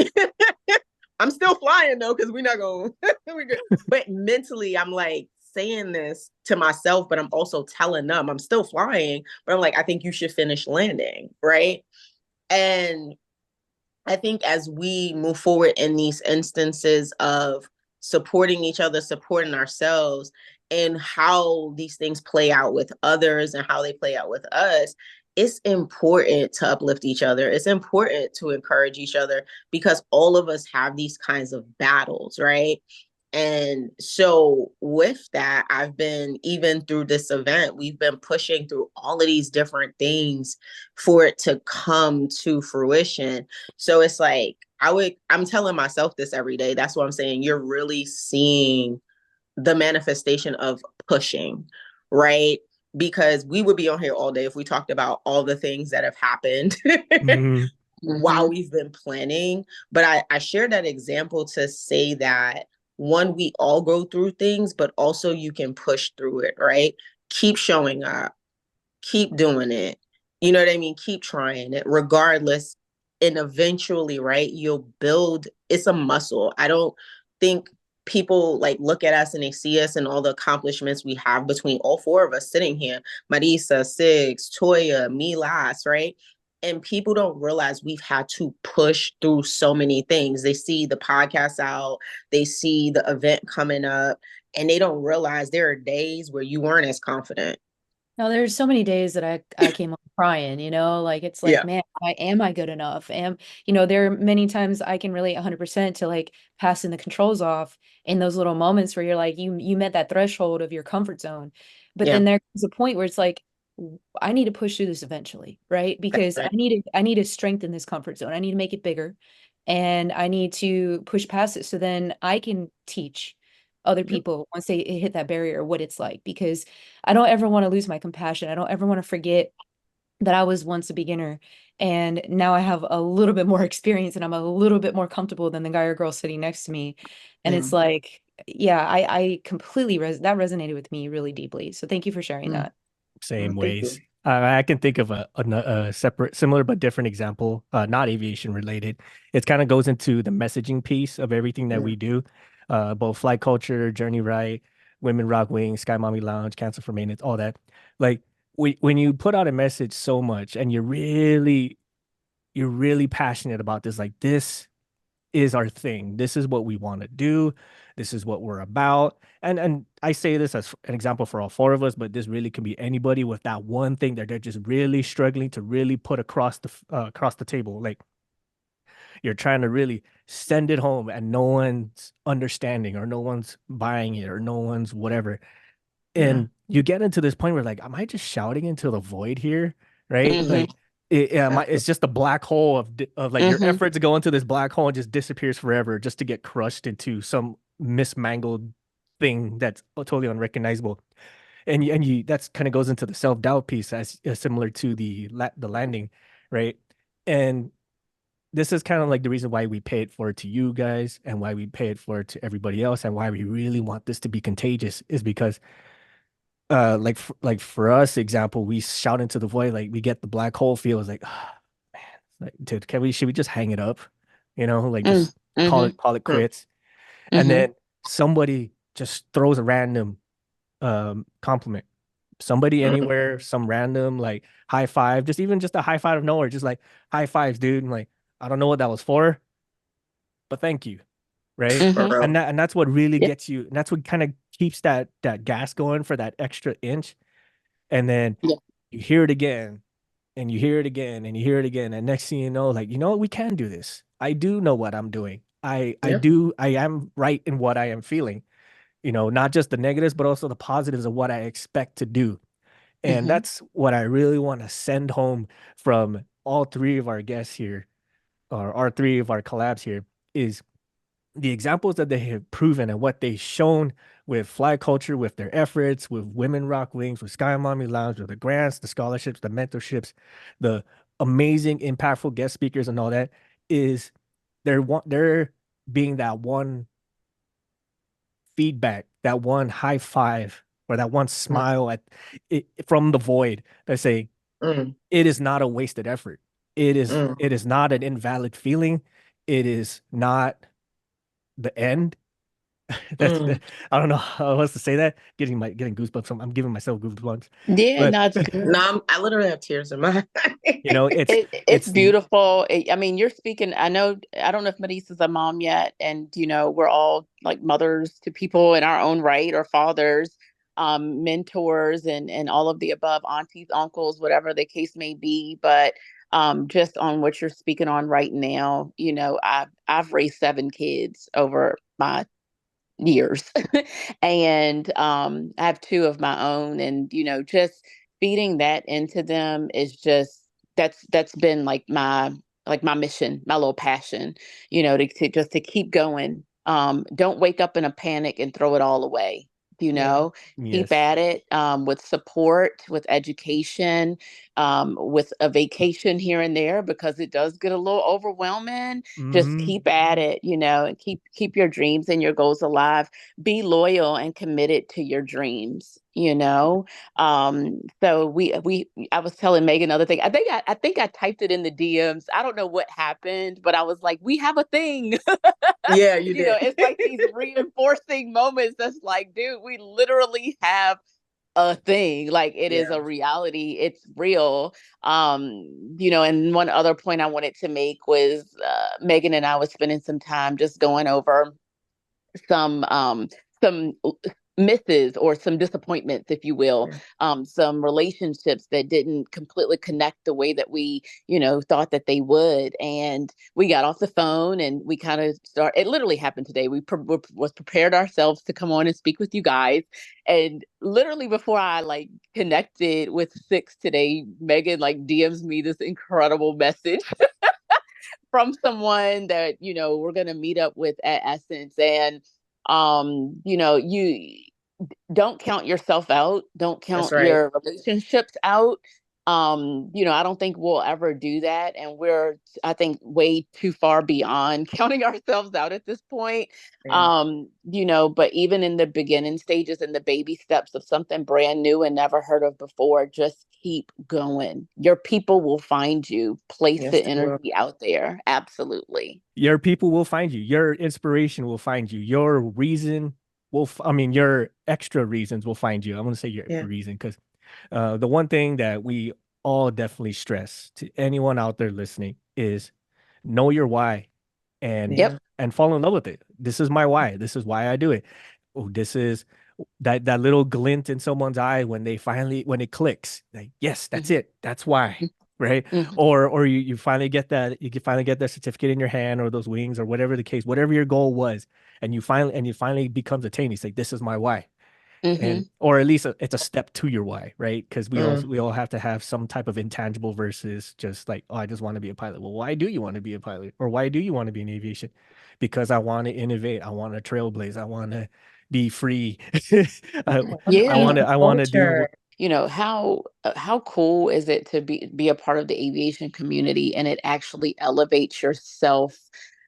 I'm still flying though, because we're not going. We're good. But mentally, I'm like saying this to myself, but I'm also telling them I'm still flying. But I'm like, I think you should finish landing, right? And I think as we move forward in these instances of supporting each other, supporting ourselves, and how these things play out with others and how they play out with us, it's important to uplift each other. It's important to encourage each other because all of us have these kinds of battles, right? And so, with that, I've been, even through this event, we've been pushing through all of these different things for it to come to fruition. So it's like, I'm telling myself this every day. That's what I'm saying. You're really seeing the manifestation of pushing, right? Because we would be on here all day if we talked about all the things that have happened Mhm. while we've been planning. But I share that example to say that, one, we all go through things, but also you can push through it, right? Keep showing up, keep doing it. You know what I mean? Keep trying it regardless. And eventually, right, you'll build, it's a muscle. I don't think people like look at us and they see us and all the accomplishments we have between all four of us sitting here, Marisa, Six, Toya, me last, right? And people don't realize we've had to push through so many things. They see the podcast out, they see the event coming up, and they don't realize there are days where you weren't as confident. No, there's so many days that I came home crying, like it's like, Yeah. man, am I good enough? There are many times I can relate 100% to like passing the controls off in those little moments where you're like, you met that threshold of your comfort zone. But Yeah. then there comes a point where it's like, I need to push through this eventually, right? That's Because right. I need to strengthen this comfort zone. I need to make it bigger and I need to push past it so then I can teach other Yep. people once they hit that barrier what it's like, because I don't ever want to lose my compassion. I don't ever want to forget that I was once a beginner and now I have a little bit more experience and I'm a little bit more comfortable than the guy or girl sitting next to me. And Yeah. it's like, yeah, I completely that resonated with me really deeply. So thank you for sharing Mm. that. Same Thank you. ways. I can think of a separate, similar but different example, not aviation related. It kind of goes into the messaging piece of everything that Yeah. we do, both flight culture, Journey Right, Women Rock Wings, Sky Mommy Lounge, Cancel for Maintenance, all that. Like when you put out a message so much and you're really passionate about this, like this is our thing. This is what we want to do. This is what we're about. And I say this as an example for all four of us, but this really can be anybody with that one thing that they're just really struggling to really put across the table. Like you're trying to really send it home and no one's understanding or no one's buying it or no one's whatever. Yeah. And you get into this point where like, am I just shouting into the void here? Right? mhm, Like it's just a black hole of like your mhm, efforts go into this black hole and just disappears forever just to get crushed into some mismangled thing that's totally unrecognizable. And you that's kind of goes into the self-doubt piece as similar to the landing, right? And this is kind of like the reason why we pay it forward to you guys and why we pay it forward to everybody else and why we really want this to be contagious is because like for us example, we shout into the void, like we get the black hole feels like, oh, man, like dude, should we just hang it up, like mm, just mhm, call it Mm. quits. And mhm, then somebody just throws a random compliment, somebody Mm. anywhere, some random like high five, just even just a high five of nowhere, just like high fives, dude, and like I don't know what that was for, but thank you, right? For mhm. real. And that's what really Yeah, gets you, and that's what kind of keeps that gas going for that extra inch. And then yeah, you hear it again and you hear it again and you hear it again. And next thing you know, like, we can do this. I do know what I'm doing. Yeah. I am right in what I am feeling, not just the negatives, but also the positives of what I expect to do. And mhm, that's what I really want to send home from all three of our guests here, or our three of our collabs here, is the examples that they have proven and what they've shown with fly culture, with their efforts, with Women Rock Wings, with Sky Mommy Lounge, with the grants, the scholarships, the mentorships, the amazing, impactful guest speakers, and all that, is they're being that one feedback, that one high five, or that one Mm. smile at it from the void. That say Mm. it is not a wasted effort. it is not an invalid feeling. It is not the end. I don't know how else to say that. Getting goosebumps. I'm giving myself goosebumps. Yeah, But no, it's good. No, I literally have tears in my it's It's beautiful. I mean, you're speaking. I don't know if Melissa's a mom yet, and we're all like mothers to people in our own right, or fathers, mentors, and all of the above, aunties, uncles, whatever the case may be. But just on what you're speaking on right now, I've raised 7 kids over my years. And I have 2 of my own, and just feeding that into them is just that's been like my mission, my little passion, to just to keep going. Don't wake up in a panic and throw it all away. Keep yes. at it, with support, with education, with a vacation here and there, because it does get a little overwhelming. Just Mhm. keep at it, and keep your dreams and your goals alive. Be loyal and committed to your dreams. So I was telling Megan another thing. I think I typed it in the DMs. I don't know what happened, but I was like, we have a thing. Yeah, you did. It's like these reinforcing moments that's like, dude, we literally have a thing. Like, it is a reality. It's real. And one other point I wanted to make was Megan and I was spending some time just going over some misses or some disappointments, if you will, some relationships that didn't completely connect the way that we thought that they would. And we got off the phone and we kind of it literally happened today. We was prepared ourselves to come on and speak with you guys, and literally before I like connected with 6 today, Megan like DMs me this incredible message from someone that we're going to meet up with at Essence. And you don't count yourself out, don't That's count right. your relationships out. I don't think we'll ever do that, and we're, I think, way too far beyond counting ourselves out at this point. Yeah. But even in the beginning stages and the baby steps of something brand new and never heard of before, just keep going. Your people will find you. Place Yes, the they will. energy out there. Absolutely. Your people will find you. Your inspiration will find you. Your reason your extra reasons will find you. I'm going to say your reason, because the one thing that we all definitely stress to anyone out there listening is know your why and Yep. and fall in love with it. This is my why. This is why I do it. Oh, this is that little glint in someone's eye when it clicks. Like, yes, that's it. That's why. Right. Mhm. Or you finally get that certificate in your hand, or those wings, or whatever the case, whatever your goal was, and you finally becomes attained. You say, this is my why. And or at least it's a step to your why, right? Because we all have to have some type of intangible versus just like, oh, I just want to be a pilot. Well, why do you want to be a pilot, or why do you want to be in aviation? Because I want to innovate. I want to trailblaze. I want to be free. I want to do. How cool is it to be a part of the aviation community, and it actually elevates yourself,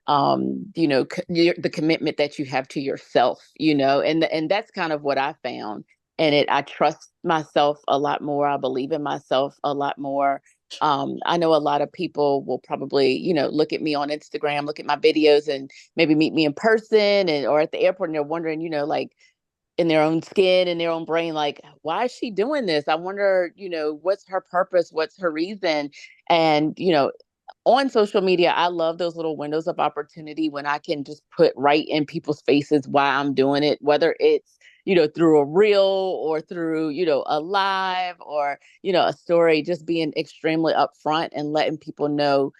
the commitment that you have to yourself, and that's kind of what I found. And I trust myself a lot more. I believe in myself a lot more. I know a lot of people will probably, look at me on Instagram, look at my videos, and maybe meet me in person or at the airport, and they're wondering, like, in their own skin, in their own brain, like, why is she doing this? I wonder, what's her purpose? What's her reason? And, on social media, I love those little windows of opportunity when I can just put right in people's faces why I'm doing it, whether it's, through a reel or through, a live or, a story, just being extremely upfront and letting people know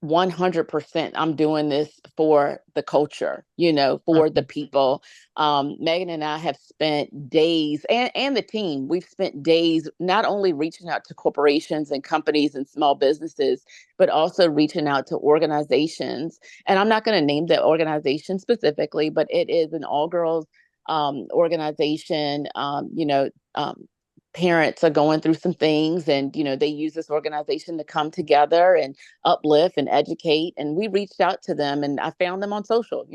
100% I'm doing this for the culture, for the people. Megan and I have spent days, and the team, we've spent days not only reaching out to corporations and companies and small businesses, but also reaching out to organizations. And I'm not going to name the organization specifically, but it is an all girls organization, parents are going through some things, and, they use this organization to come together and uplift and educate. And we reached out to them, and I found them on social,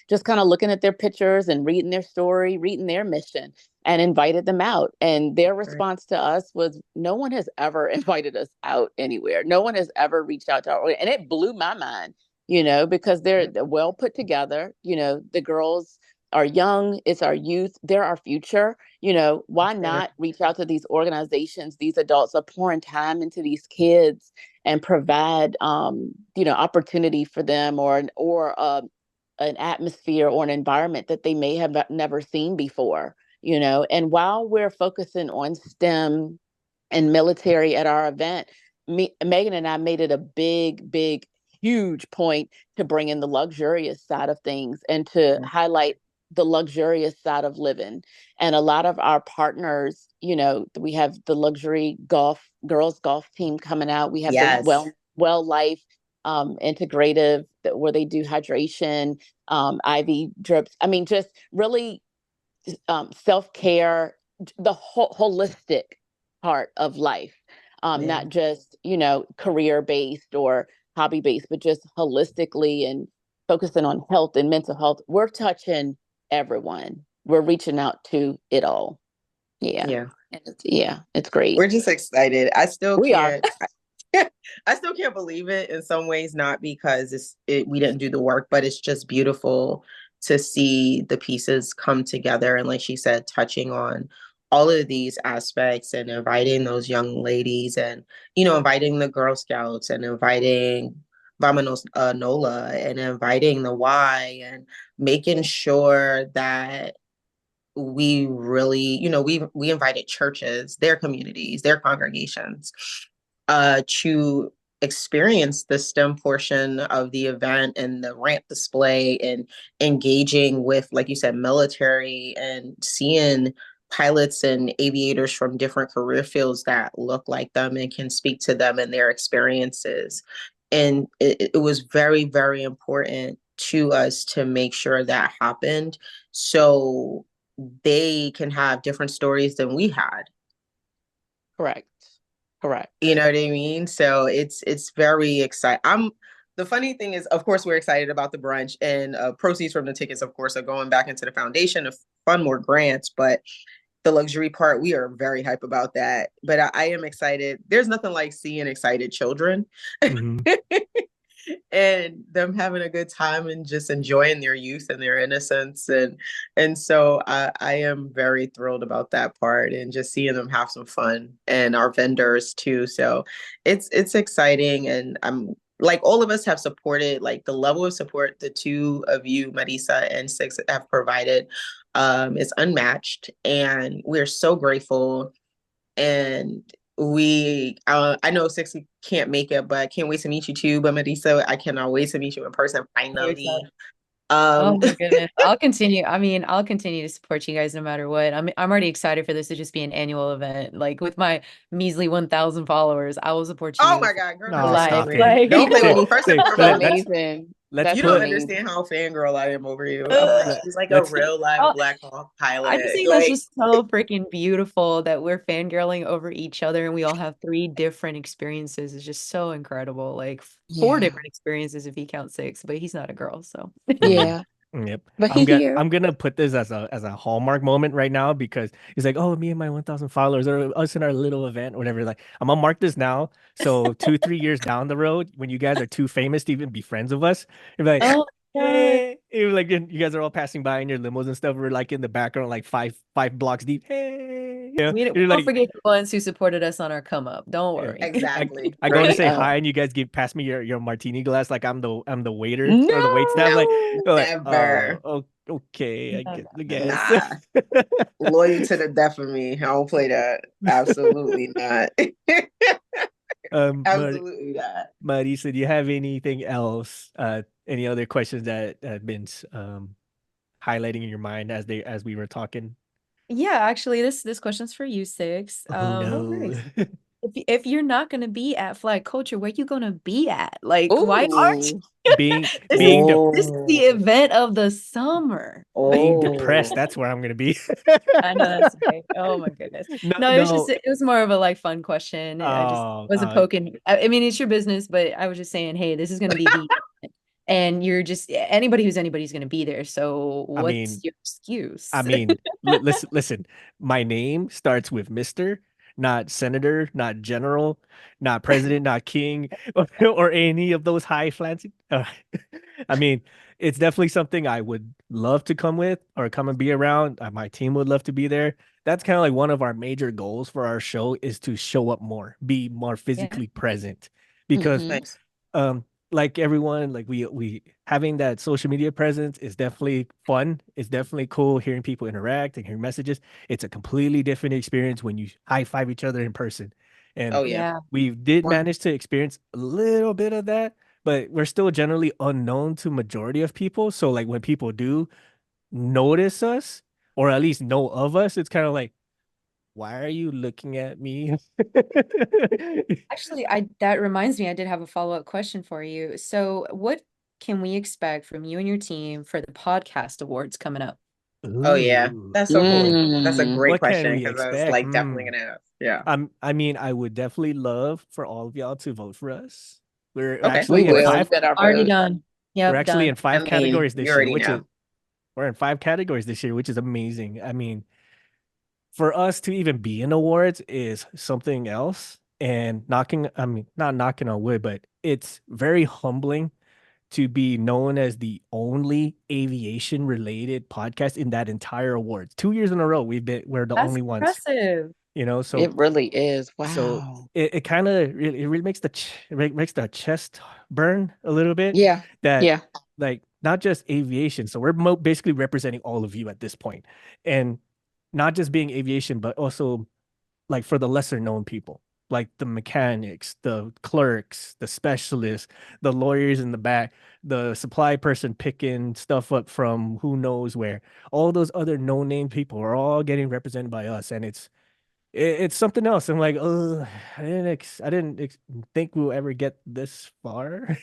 just kind of looking at their pictures and reading their story, reading their mission, and invited them out. And their response to us was, no one has ever invited us out anywhere. No one has ever reached out to our, and it blew my mind, because they're well put together. The girls are young, it's our youth, they're our future. Why not reach out to these organizations? These adults are pouring time into these kids and provide, opportunity for them, or an atmosphere or an environment that they may have never seen before. And while we're focusing on STEM and military at our event, Megan and I made it a big, huge point to bring in the luxurious side of things and to highlight the luxurious side of living. And a lot of our partners, we have the luxury girls golf team coming out. We have the well life integrative, where they do hydration, IV drips. I mean, just really self-care, the holistic part of life, not just, career based or hobby based, but just holistically and focusing on health and mental health. We're touching everyone. We're reaching out to it all. Yeah. It's great. We're just excited. I still We can't. I still can't believe it in some ways, not because we didn't do the work, but it's just beautiful to see the pieces come together. And like she said, touching on all of these aspects and inviting those young ladies, and, inviting the Girl Scouts, and inviting Vamanos Nola, and inviting the Y, and making sure that we really, we invited churches, their communities, their congregations, to experience the STEM portion of the event and the ramp display, and engaging with, like you said, military, and seeing pilots and aviators from different career fields that look like them and can speak to them and their experiences. And it was very, very important to us to make sure that happened, so they can have different stories than we had. Correct. You know what I mean? So it's very exciting. The funny thing is, of course, we're excited about the brunch, and proceeds from the tickets, of course, are going back into the foundation to fund more grants. But the luxury part, we are very hype about that. But I am excited. There's nothing like seeing excited children. And them having a good time and just enjoying their youth and their innocence. And so I am very thrilled about that part, and just seeing them have some fun, and our vendors too. So it's exciting. And I'm like, all of us have supported, like the level of support the two of you, Marisa and Six, have provided is unmatched. And we're so grateful. And I know Six can't make it, but can't wait to meet you too. But Marisa, I cannot wait to meet you in person finally. Oh my goodness. I'll continue. I mean, I'll continue to support you guys no matter what. I'm already excited for this to just be an annual event. Like with my measly 1,000 followers, I will support you. Oh my God, girl, no, like, don't play with me. First and foremost, amazing. You don't understand how fangirl I am over you. I'm like, she's like a real live Black Hawk pilot. I just think that's just so freaking beautiful that we're fangirling over each other, and we all have 3 different experiences. It's just so incredible. Like 4 different experiences if he counts 6, but he's not a girl, so Yeah. Yep. But I'm gonna put this as a hallmark moment right now, because he's like, oh, me and my 1,000 followers, or us in our little event, whatever. Like, I'm gonna mark this now. So 2-3 years down the road, when you guys are too famous to even be friends with us, you're like, oh hey, you're like, you guys are all passing by in your limos and stuff. We're like in the background, like five blocks deep. Hey, we you're don't like, forget the ones who supported us on our come up. Don't worry. Exactly. I go to say hi, and you guys pass me your martini glass like I'm the waiter or the wait staff. No, never. Okay, I guess. Nah. Loyal to the death of me. I don't play that. Absolutely not. Absolutely not. Marisa, do you have anything else? Any other questions that have been highlighting in your mind as we were talking? Yeah, actually, this question's for you, Six. Oh no. Nice. if you're not gonna be at flyCULTURE, where you gonna be at? Like, why aren't you? Ooh. being This being de- this is the event of the summer. being depressed, Oh. that's where I'm gonna be. I know that's right. Oh my goodness. No, No, no. it was more of a like fun question. I just wasn't poking. I mean, it's your business, but I was just saying, hey, this is gonna be the event. And you're just anybody's gonna be there. So I what's mean, your excuse? listen. My name starts with Mister, not Senator, not General, not President, not King, or any of those high fancy. I mean, it's definitely something I would love to come with or come and be around. My team would love to be there. That's kind of like one of our major goals for our show is to show up more, be more physically present, because Mhm. Nice. like everyone, like we having that social media presence is definitely fun. It's definitely cool hearing people interact and hearing messages. It's a completely different experience when you high five each other in person. And Oh yeah. Yeah. we did One- manage to experience a little bit of that, but we're still generally unknown to majority of people. So like when people do notice us or at least know of us, it's kind of like, why are you looking at me? Actually, that reminds me, I did have a follow-up question for you. So what can we expect from you and your team for the podcast awards coming up? Oh yeah. Ooh. That's so cool. That's a Mm. great What can question we because I was expect? like definitely gonna ask. Yeah. I mean, I would definitely love for all of y'all to vote for us. We're Okay. We actually in will. You five. got our Already vote. done. We're Yep, actually in done. I five mean, categories you this year, already know. we're in five categories this year, which is amazing. I mean, for us to even be in awards is something else. And I mean, not knocking on wood, but it's very humbling to be known as the only aviation related podcast in that entire awards. 2 years in a row, we're the That's only ones, impressive. so It really is. so Wow. it kind of it really makes makes the chest burn a little bit Yeah. that Yeah. like not just aviation. So we're basically representing all of you at this point, and not just being aviation, but also like for the lesser known people, like the mechanics, the clerks, the specialists, the lawyers in the back, the supply person picking stuff up from who knows where. All those other no name people are all getting represented by us, and it's something else. I'm like, oh, I didn't think we'll ever get this far.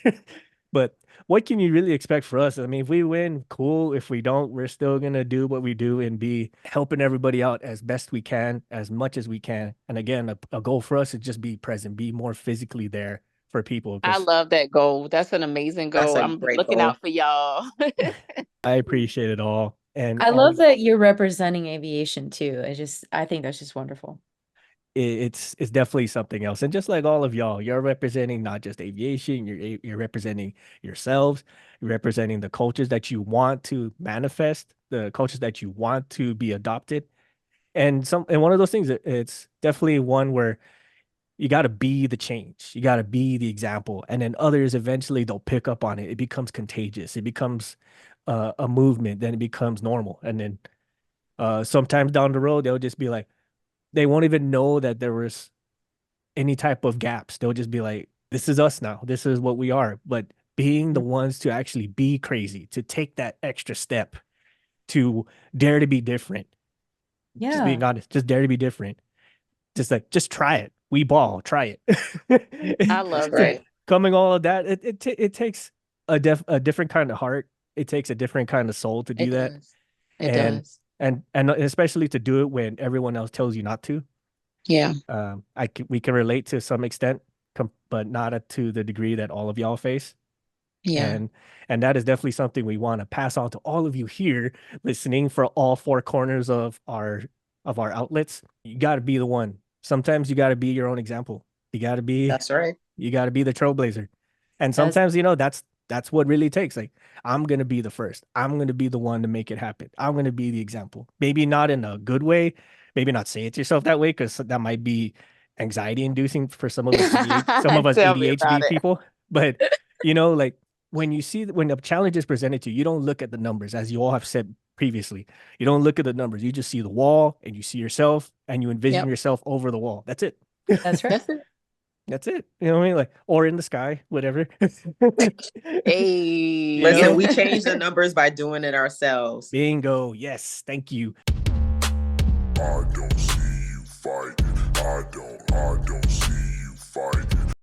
But what can you really expect for us? I mean, if we win, cool. If we don't, we're still gonna do what we do and be helping everybody out as best we can, as much as we can. And again, a goal for us is just be present, be more physically there for people. I Because love that goal. That's an amazing That's goal. a I'm great looking goal. out for y'all. I appreciate it all. And I love that you're representing aviation too. I think that's just wonderful. it's definitely something else. And just like all of y'all, you're representing not just aviation, you're representing yourselves, you're representing the cultures that you want to manifest, the cultures that you want to be adopted. And one of those things, it's definitely one where you got to be the change, you got to be the example, and then others eventually they'll pick up on it. It becomes contagious, it becomes a movement, then it becomes normal. And then sometimes down the road they'll just be like, they won't even know that there was any type of gaps. They'll just be like, this is us now. This is what we are. But being the ones to actually be crazy, to take that extra step, to dare to be different. Just being Yeah. honest, just dare to be different. Just try it. We ball, try it. I love So that. coming all of that, it takes a different kind of heart. It takes a different kind of soul to do It that. does. It And does. and especially to do it when everyone else tells you not to. Yeah. We can relate to some extent, but not to the degree that all of y'all face. Yeah. And that is definitely something we want to pass on to all of you here listening for all four corners of our outlets. You got to be the one. Sometimes you got to be your own example. You got to be That's right. you got to be the trailblazer. And That's sometimes, that's what really takes. Like, I'm going to be the first. I'm going to be the one to make it happen. I'm going to be the example. Maybe not in a good way. Maybe not say it to yourself that way, because that might be anxiety inducing for some of us Tell me about ADHD it. people. But, like when a challenge is presented to you, you don't look at the numbers, as you all have said previously. You don't look at the numbers. You just see the wall and you see yourself and you envision Yep. yourself over the wall. That's it. right. That's it. That's it. You know what I mean? Like, or in the sky, whatever. Hey. Listen, know? we change the numbers by doing it ourselves. Bingo. Yes. Thank you. I don't see you fighting. I don't I don't see you fighting.